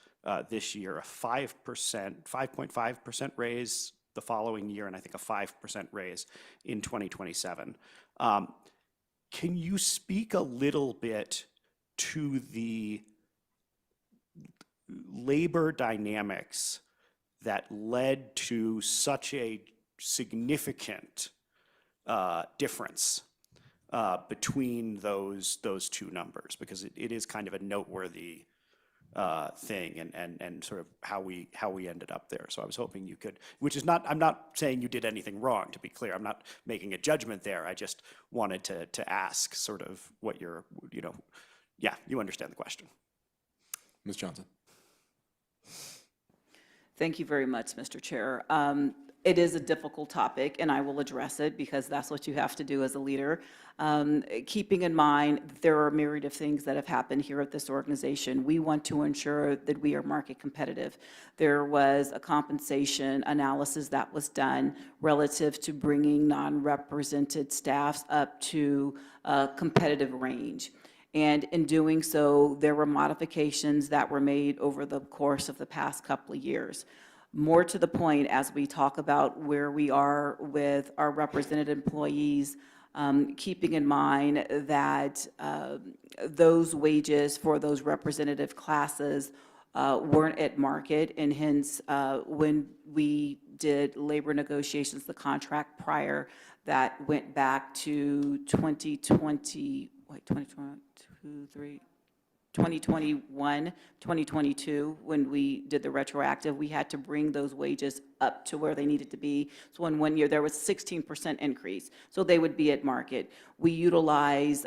this year, a 5.5% raise the following year, and I think a 5% raise in 2027. Can you speak a little bit to the labor dynamics that led to such a significant difference between those two numbers? Because it is kind of a noteworthy thing, and sort of how we ended up there. So I was hoping you could, which is not, I'm not saying you did anything wrong, to be clear. I'm not making a judgment there. I just wanted to ask sort of what your, yeah, you understand the question. Ms. Johnson. Thank you very much, Mr. Chair. It is a difficult topic, and I will address it because that's what you have to do as a leader. Keeping in mind, there are a myriad of things that have happened here at this organization. We want to ensure that we are market competitive. There was a compensation analysis that was done relative to bringing non-represented staffs up to a competitive range. And in doing so, there were modifications that were made over the course of the past couple of years. More to the point, as we talk about where we are with our represented employees, keeping in mind that those wages for those representative classes weren't at market, and hence when we did labor negotiations, the contract prior that went back to 2021, 2022, when we did the retroactive, we had to bring those wages up to where they needed to be. So in 1 year, there was 16% increase. So they would be at market. We utilize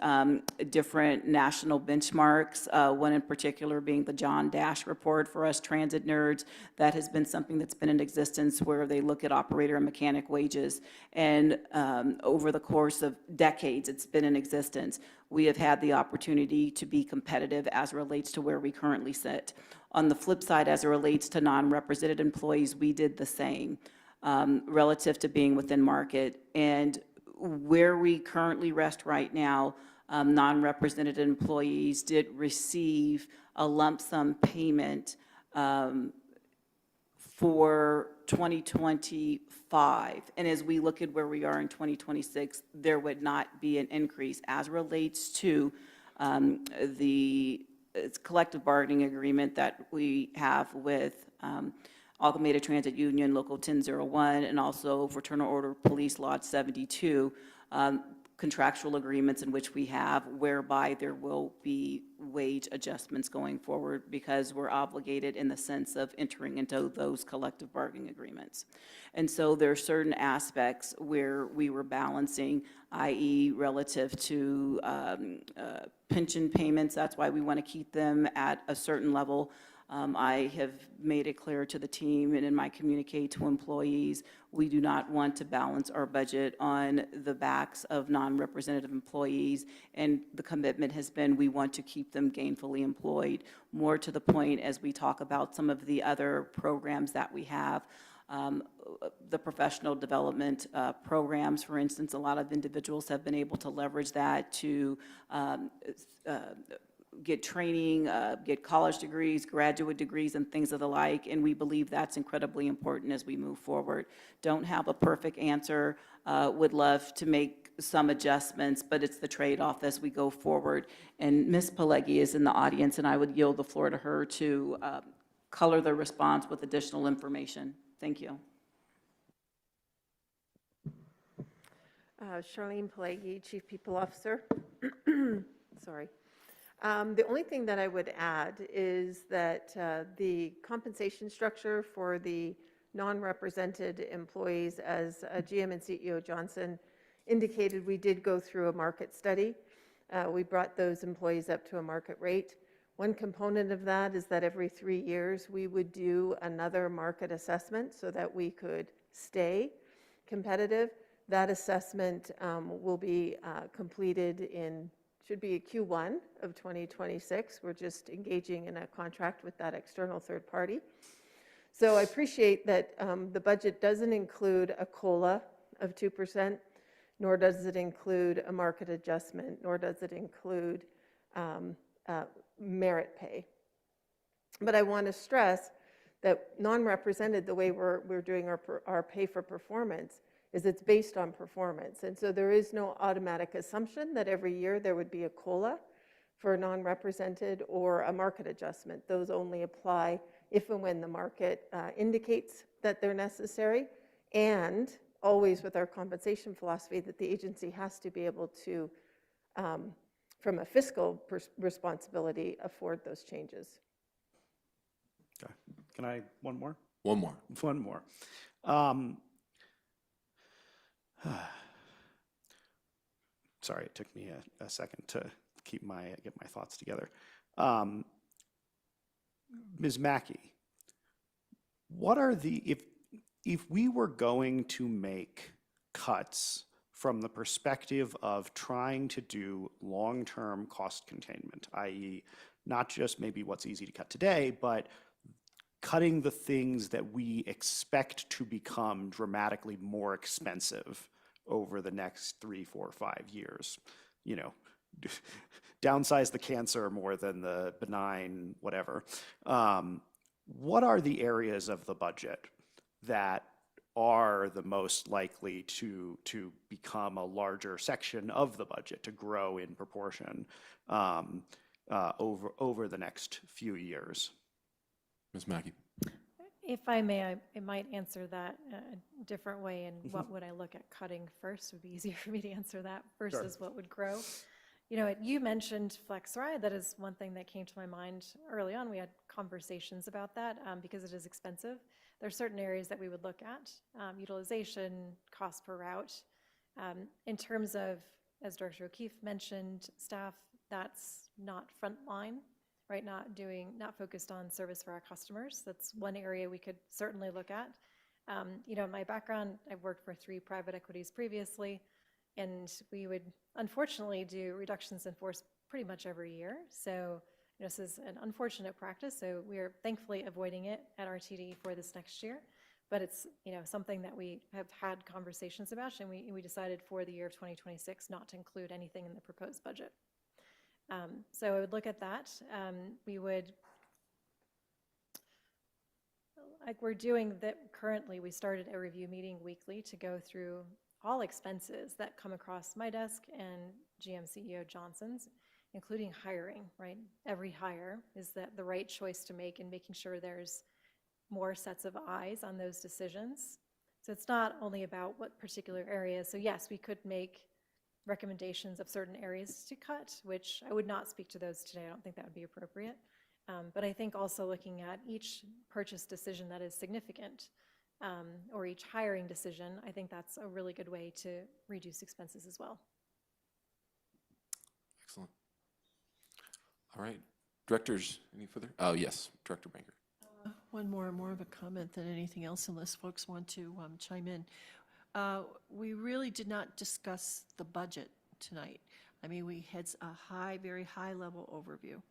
different national benchmarks, one in particular being the John Dash report for us transit nerds. That has been something that's been in existence where they look at operator and mechanic wages. And over the course of decades, it's been in existence. We have had the opportunity to be competitive as it relates to where we currently sit. On the flip side, as it relates to non-represented employees, we did the same relative to being within market. And where we currently rest right now, non-represented employees did receive a lump sum payment for 2025. And as we look at where we are in 2026, there would not be an increase as relates to the collective bargaining agreement that we have with Amalgamated Transit Union Local 1001 and also Fraternal Order Police Lodge 72, contractual agreements in which we have whereby there will be wage adjustments going forward because we're obligated in the sense of entering into those collective bargaining agreements. And so there are certain aspects where we were balancing, i.e. relative to pension payments. That's why we want to keep them at a certain level. I have made it clear to the team and in my communique to employees, we do not want to balance our budget on the backs of non-representative employees. And the commitment has been we want to keep them gainfully employed. More to the point, as we talk about some of the other programs that we have, the professional development programs, for instance, a lot of individuals have been able to leverage that to get training, get college degrees, graduate degrees, and things of the like, and we believe that's incredibly important as we move forward. Don't have a perfect answer, would love to make some adjustments, but it's the trade-off as we go forward. And Ms. Pileggi is in the audience, and I would yield the floor to her to color the response with additional information. Thank you. Charlene Pileggi, Chief People Officer. Sorry. The only thing that I would add is that the compensation structure for the non-represented employees, as GM and CEO Johnson indicated, we did go through a market study. We brought those employees up to a market rate. One component of that is that every 3 years we would do another market assessment so that we could stay competitive. That assessment will be completed in should be a Q1 of 2026. We're just engaging in a contract with that external third party. So I appreciate that the budget doesn't include a COLA of 2%, nor does it include a market adjustment, nor does it include merit pay. But I want to stress that non-represented, the way we're doing our pay for performance, is it's based on performance. And so there is no automatic assumption that every year there would be a COLA for non-represented or a market adjustment. Those only apply if and when the market indicates that they're necessary, and always with our compensation philosophy that the agency has to be able to, from a fiscal responsibility, afford those changes. Okay. Can I, one more? One more. One more. Sorry, it took me a second to get my thoughts together. Ms. Mackey, what are if we were going to make cuts from the perspective of trying to do long-term cost containment, i.e. not just maybe what's easy to cut today, but cutting the things that we expect to become dramatically more expensive over the next 3, 4, 5 years, you know, downsize the cancer more than the benign whatever. What are the areas of the budget that are the most likely to become a larger section of the budget, to grow in proportion over the next few years? Ms. Mackey. If I may, I might answer that a different way. And what would I look at cutting first? Would be easier for me to answer that versus what would grow. You know, you mentioned FlexRide. That is one thing that came to my mind early on. We had conversations about that because it is expensive. There are certain areas that we would look at, utilization, cost per route. In terms of, as Director O'Keefe mentioned, staff, that's not frontline. Right, not focused on service for our customers. That's one area we could certainly look at. You know, my background, I've worked for 3 private equities previously, and we would unfortunately do reductions in force pretty much every year. So, you know, this is an unfortunate practice, so we are thankfully avoiding it at RTD for this next year. but it's, something that we have had conversations about, and we decided for the year of 2026 not to include anything in the proposed budget. So I would look at that. We would, like we're doing that currently, we started a review meeting weekly to go through all expenses that come across my desk and GM CEO Johnson's, including hiring, right? Every hire, is that the right choice to make, and making sure there's more sets of eyes on those decisions. So it's not only about what particular areas. So yes, we could make recommendations of certain areas to cut, which I would not speak to those today. I don't think that would be appropriate. But I think also looking at each purchase decision that is significant, or each hiring decision, I think that's a really good way to reduce expenses as well. Excellent. All right. Directors, any further? Oh, yes, Director Banker. One more of a comment than anything else, unless folks want to chime in. We really did not discuss the budget tonight. I mean, we had a very high level overview.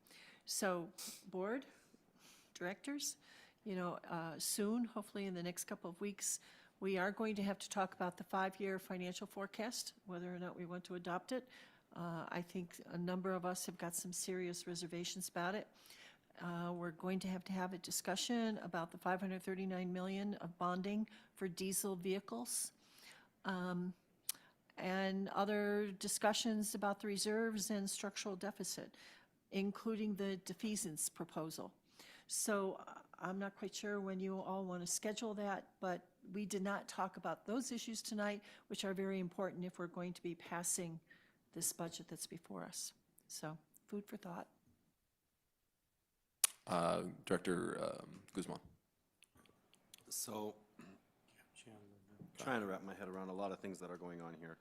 So, board, directors, soon, hopefully in the next couple of weeks, we are going to have to talk about the 5-year financial forecast, whether or not we want to adopt it. I think a number of us have got some serious reservations about it. We're going to have a discussion about the $539 million of bonding for diesel vehicles, and other discussions about the reserves and structural deficit, including the defeasance proposal. So I'm not quite sure when you all want to schedule that, but we did not talk about those issues tonight, which are very important if we're going to be passing this budget that's before us. So, food for thought. Director Guzman. So, trying to wrap my head around a lot of things that are going on here.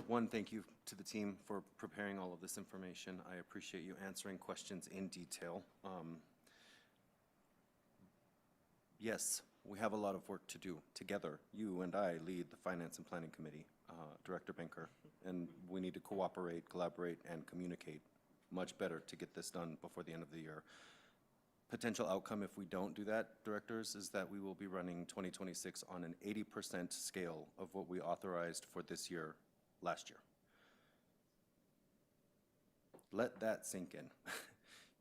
One, thank you to the team for preparing all of this information. I appreciate you answering questions in detail. Yes, we have a lot of work to do together. You and I lead the Finance and Planning Committee, Director Banker, and we need to cooperate, collaborate, and communicate much better to get this done before the end of the year. Potential outcome if we don't do that, directors, is that we will be running 2026 on an 80% scale of what we authorized for this year last year. Let that sink in.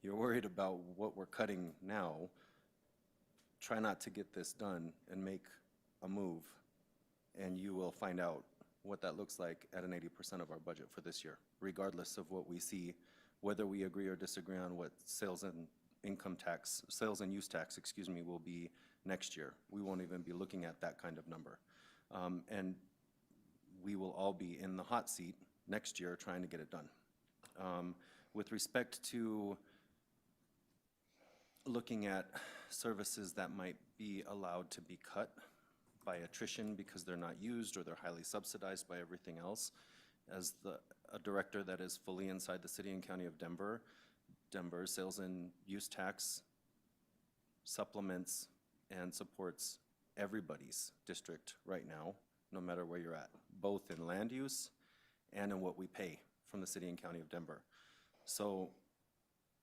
You're worried about what we're cutting now. Try not to get this done and make a move, and you will find out what that looks like at an 80% of our budget for this year, regardless of what we see, whether we agree or disagree on what sales and use tax, will be next year. We won't even be looking at that kind of number. And we will all be in the hot seat next year trying to get it done. With respect to looking at services that might be allowed to be cut by attrition because they're not used or they're highly subsidized by everything else, as a director that is fully inside the city and county of Denver, Denver's sales and use tax supplements and supports everybody's district right now, no matter where you're at, both in land use and in what we pay from the city and county of Denver. So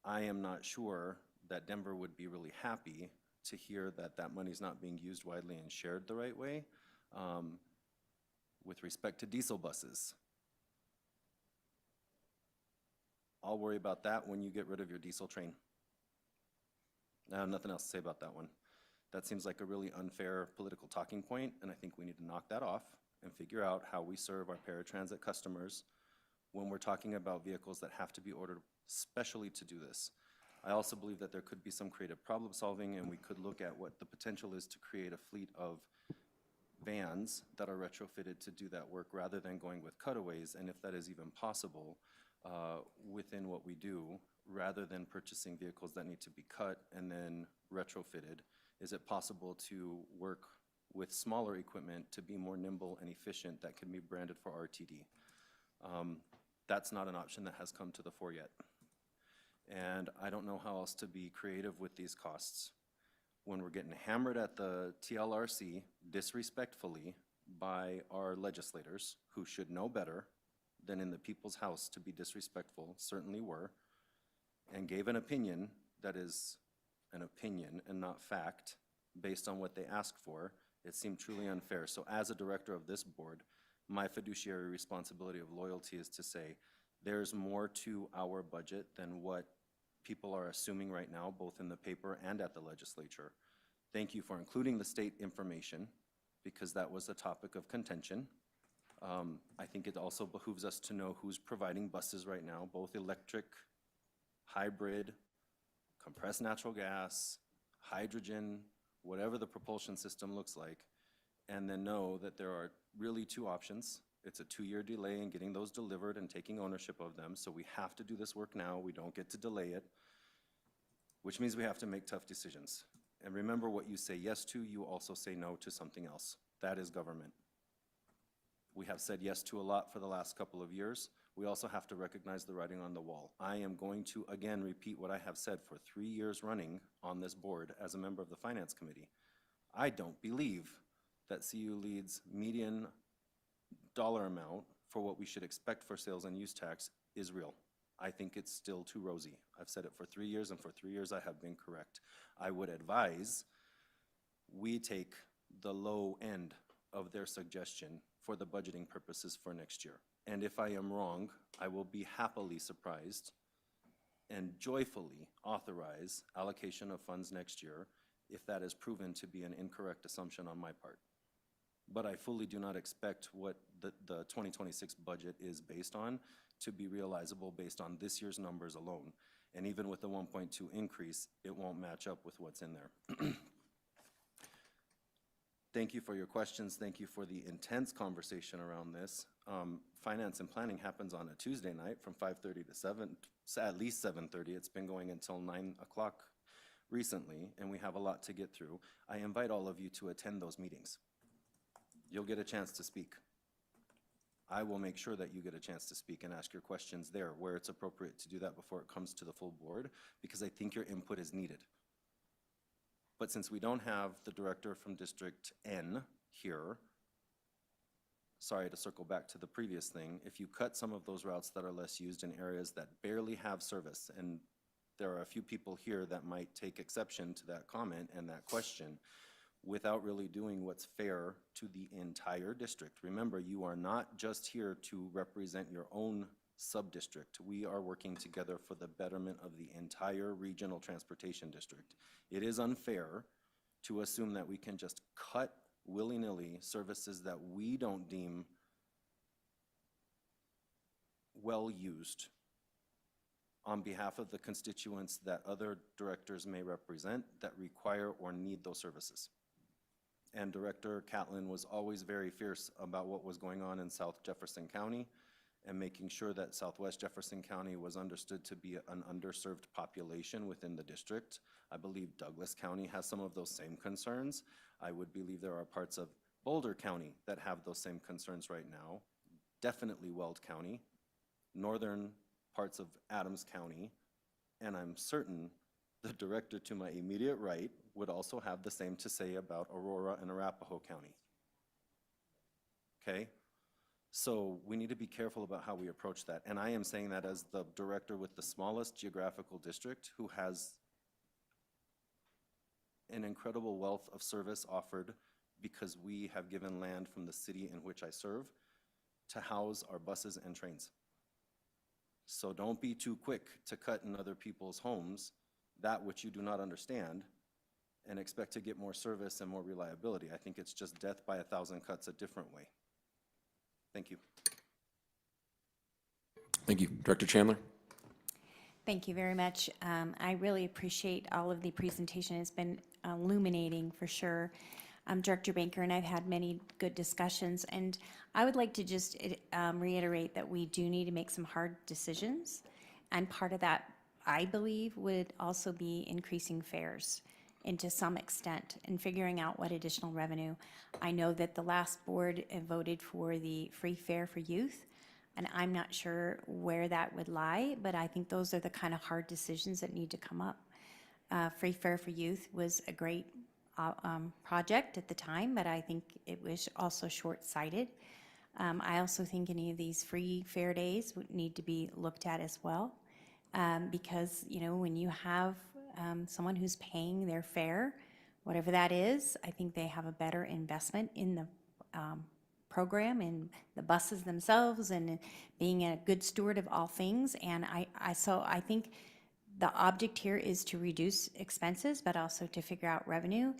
I am not sure that Denver would be really happy to hear that that money's not being used widely and shared the right way. With respect to diesel buses, I'll worry about that when you get rid of your diesel train. I have nothing else to say about that one. That seems like a really unfair political talking point, and I think we need to knock that off and figure out how we serve our paratransit customers when we're talking about vehicles that have to be ordered specially to do this. I also believe that there could be some creative problem solving, and we could look at what the potential is to create a fleet of vans that are retrofitted to do that work rather than going with cutaways, and if that is even possible, within what we do, rather than purchasing vehicles that need to be cut and then retrofitted. Is it possible to work with smaller equipment to be more nimble and efficient that can be branded for RTD? That's not an option that has come to the fore yet. And I don't know how else to be creative with these costs when we're getting hammered at the TLRC disrespectfully by our legislators who should know better than in the people's house to be disrespectful, certainly were, and gave an opinion that is an opinion and not fact based on what they asked for, It seemed truly unfair. So as a director of this board, my fiduciary responsibility of loyalty is to say, there's more to our budget than what people are assuming right now, both in the paper and at the legislature. Thank you for including the state information, because that was a topic of contention. I think it also behooves us to know who's providing buses right now, both electric, hybrid, compressed natural gas, hydrogen, whatever the propulsion system looks like, and then know that there are really two options. It's a 2-year delay in getting those delivered and taking ownership of them, so we have to do this work now. We don't get to delay it, which means we have to make tough decisions. And remember, what you say yes to, you also say no to something else. That is government. We have said yes to a lot for the last couple of years. We also have to recognize the writing on the wall. I am going to again repeat what I have said for 3 years running on this board as a member of the Finance Committee. I don't believe that CU Lead's median dollar amount for what we should expect for sales and use tax is real. I think it's still too rosy. I've said it for 3 years, and for 3 years I have been correct. I would advise we take the low end of their suggestion for the budgeting purposes for next year. And if I am wrong, I will be happily surprised and joyfully authorize allocation of funds next year if that is proven to be an incorrect assumption on my part. But I fully do not expect what the 2026 budget is based on to be realizable based on this year's numbers alone. And even with the 1.2 increase, it won't match up with what's in there. Thank you for your questions. Thank you for the intense conversation around this. Finance and planning happens on a Tuesday night from 5:30 to 7, at least 7:30. It's been going until 9 o'clock recently, and we have a lot to get through. I invite all of you to attend those meetings. You'll get a chance to speak. I will make sure that you get a chance to speak and ask your questions there where it's appropriate to do that before it comes to the full board, because I think your input is needed. But since we don't have the director from District N here, sorry to circle back to the previous thing, if you cut some of those routes that are less used in areas that barely have service, and there are a few people here that might take exception to that comment and that question, without really doing what's fair to the entire district. Remember, you are not just here to represent your own sub-district. We are working together for the betterment of the entire regional transportation district. It is unfair to assume that we can just cut willy-nilly services that we don't deem well used on behalf of the constituents that other directors may represent that require or need those services. And Director Catlin was always very fierce about what was going on in South Jefferson County and making sure that Southwest Jefferson County was understood to be an underserved population within the district. I believe Douglas County has some of those same concerns. I would believe there are parts of Boulder County that have those same concerns right now. Definitely Weld County, northern parts of Adams County, and I'm certain the director to my immediate right would also have the same to say about Aurora and Arapahoe County. Okay? So we need to be careful about how we approach that. And I am saying that as the director with the smallest geographical district who has an incredible wealth of service offered because we have given land from the city in which I serve to house our buses and trains. So don't be too quick to cut in other people's homes that which you do not understand and expect to get more service and more reliability. I think it's just death by 1,000 cuts a different way. Thank you. Thank you. Director Chandler? Thank you very much. I really appreciate all of the presentation. It's been illuminating for sure. Director Baker and I've had many good discussions, and I would like to just reiterate that we do need to make some hard decisions, and part of that, I believe, would also be increasing fares and to some extent and figuring out what additional revenue. I know that the last board voted for the free fare for youth, and I'm not sure where that would lie, but I think those are the kind of hard decisions that need to come up. Free fare for youth was a great project at the time, but I think it was also short-sighted. I also think any of these free fare days would need to be looked at as well, because, you know, when you have someone who's paying their fare whatever that is, I think they have a better investment in the program and the buses themselves and being a good steward of all things. And so I think the object here is to reduce expenses, but also to figure out revenue.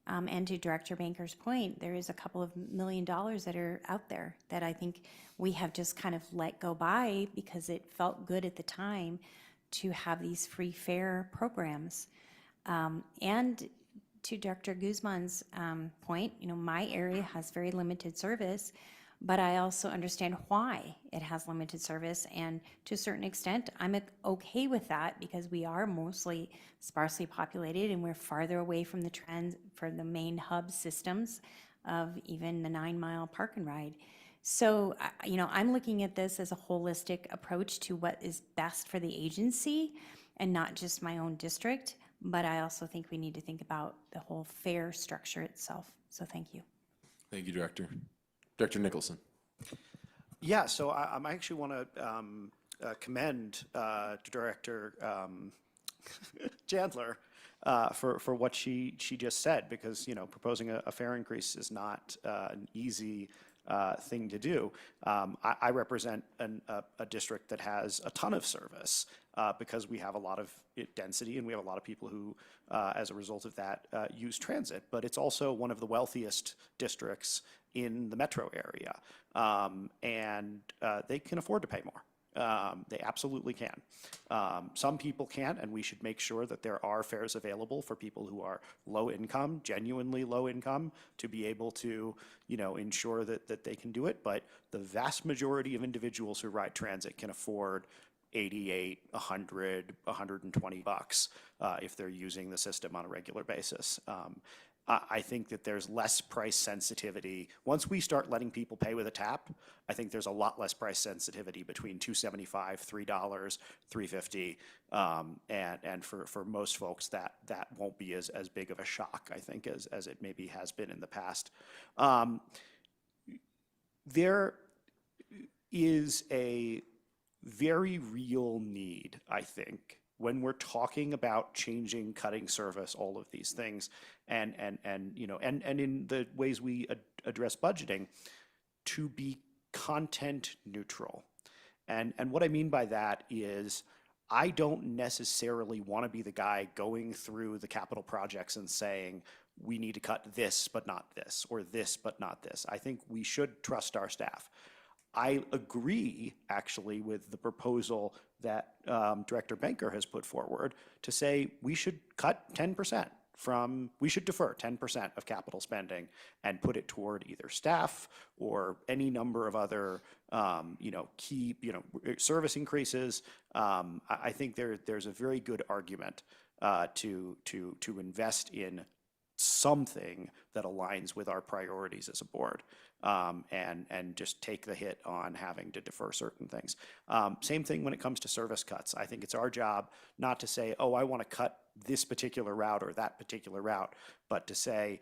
And to Director Banker's point, there is a couple of $1 million that are out there that I think we have just kind of let go by because it felt good at the time to have these free fare programs. And to Director Guzman's point, my area has very limited service, but I also understand why it has limited service. And to a certain extent, I'm okay with that because we are mostly sparsely populated and we're farther away from the main hub systems of even the 9-mile park and ride. So, I'm looking at this as a holistic approach to what is best for the agency and not just my own district. But I also think we need to think about the whole fare structure itself. So thank you. Thank you, Director. Director Nicholson. Yeah, so I actually want to commend Director Chandler for what she just said, because proposing a fare increase is not an easy thing to do. I represent a district that has a ton of service because we have a lot of density and we have a lot of people who, as a result of that, use transit. But it's also one of the wealthiest districts in the metro area, and they can afford to pay more. They absolutely can. Some people can't, and we should make sure that there are fares available for people who are low income, genuinely low income, to be able to, ensure that they can do it. But the vast majority of individuals who ride transit can afford $88, $100, $120 if they're using the system on a regular basis. I think that there's less price sensitivity. Once we start letting people pay with a tap, I think there's a lot less price sensitivity between $2.75, $3, $3.50, and for most folks that won't be as big of a shock, I think, as it maybe has been in the past. There is a very real need, I think, when we're talking about changing, cutting service, all of these things, and in the ways we address budgeting, to be content neutral. And what I mean by that is I don't necessarily want to be the guy going through the capital projects and saying, we need to cut this but not this, or this but not this. I think we should trust our staff. I agree, actually, with the proposal that Director Banker has put forward to say we should cut 10% we should defer 10% of capital spending and put it toward either staff or any number of other, key, service increases. I think there's a very good argument to invest in something that aligns with our priorities as a board, and just take the hit on having to defer certain things. Same thing when it comes to service cuts. I think it's our job not to say, oh, I want to cut this particular route or that particular route, but to say,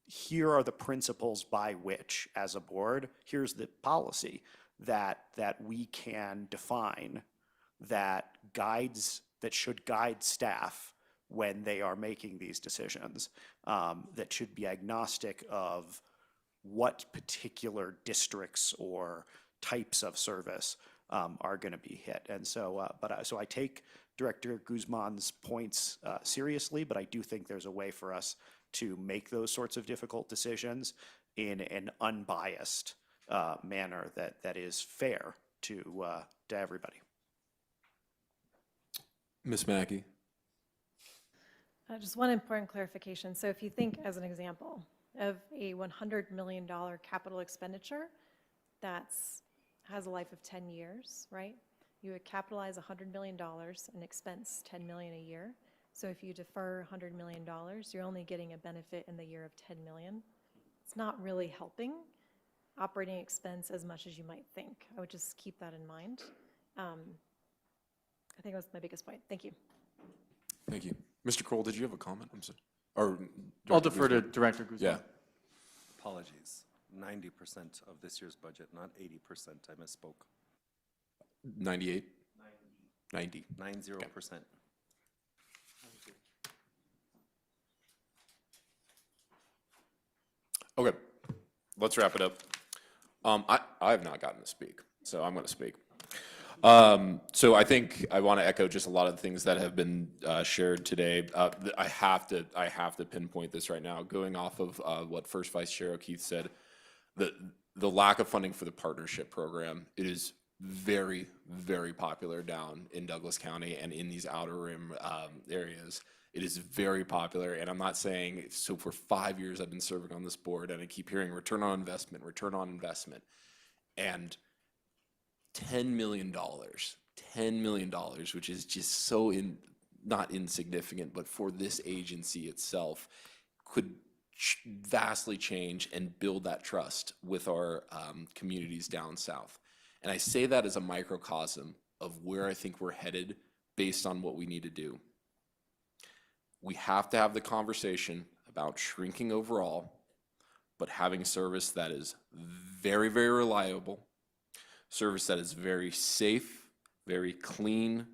here are the principles by which, as a board, here's the policy that we can define that should guide staff when they are making these decisions, that should be agnostic of what particular districts or types of service are going to be hit. And so, so I take Director Guzman's points seriously, but I do think there's a way for us to make those sorts of difficult decisions in an unbiased manner that is fair to everybody. Ms. Mackey. Just one important clarification. So if you think, as an example, of a $100 million capital expenditure that has a life of 10 years, right? You would capitalize $100 million and expense $10 million a year. So if you defer $100 million, you're only getting a benefit in the year of $10 million. It's not really helping operating expense as much as you might think. I would just keep that in mind. I think that was my biggest point. Thank you. Thank you. Mr. Kroll, did you have a comment? I'm sorry. Or I'll Director defer to Guzman? Director Guzman. Yeah. Apologies. 90% of this year's budget, not 80%. I misspoke. 98? 90. 90%. Okay, let's wrap it up. I have not gotten to speak, so I'm going to speak. So I think I want to echo just a lot of the things that have been shared today. I have to pinpoint this right now, going off of what First Vice Chair O'Keefe said. The lack of funding for the partnership program, it is very, very popular down in Douglas County and in these outer rim areas. It is very popular, and I'm not saying, so for 5 years I've been serving on this board, and I keep hearing return on investment, and $10 million, which is just so not insignificant, but for this agency itself, could vastly change and build that trust with our communities down south. And I say that as a microcosm of where I think we're headed based on what we need to do. We have to have the conversation about shrinking overall, but having service that is very, very reliable, service that is very safe, very clean,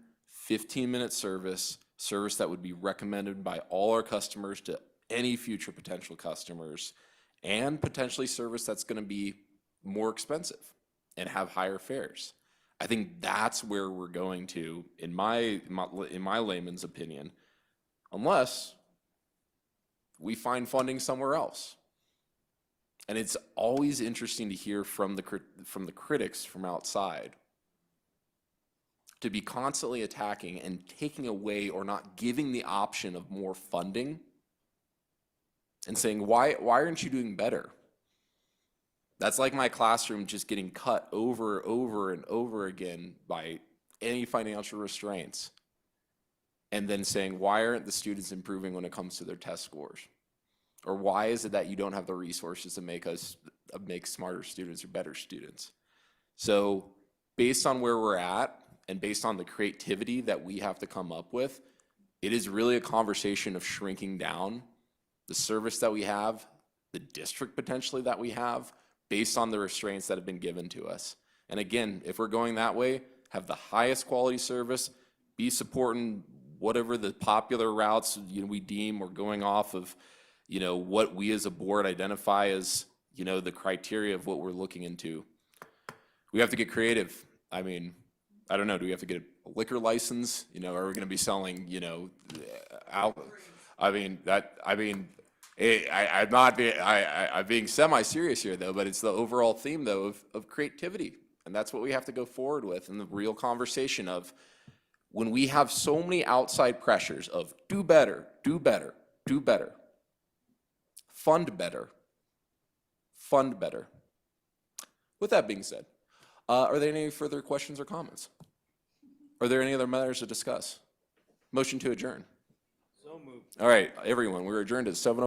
15-minute service that would be recommended by all our customers to any future potential customers, and potentially service that's going to be more expensive and have higher fares. I think that's where we're going to, in my layman's opinion, unless we find funding somewhere else. And it's always interesting to hear from the critics from outside to be constantly attacking and taking away or not giving the option of more funding and saying, why aren't you doing better? That's like my classroom just getting cut over and over again by any financial restraints, and then saying, why aren't the students improving when it comes to their test scores? Or why is it that you don't have the resources to make smarter students or better students? So based on where we're at and based on the creativity that we have to come up with, it is really a conversation of shrinking down the service that we have, the district potentially that we have, based on the restraints that have been given to us. And again, if we're going that way, have the highest quality service, be supporting whatever the popular routes we deem, or going off of what we as a board identify as the criteria of what we're looking into. We have to get creative. I mean, I don't know, do we have to get a liquor license? Are we going to be selling alcohol? I'm being semi-serious here though, but it's the overall theme though of creativity. And that's what we have to go forward with, in the real conversation of when we have so many outside pressures of do better, do better, do better, fund better, fund better. With that being said, are there any further questions or comments? Are there any other matters to discuss? Motion to adjourn. So moved. All right, everyone, we're adjourned at 7:00.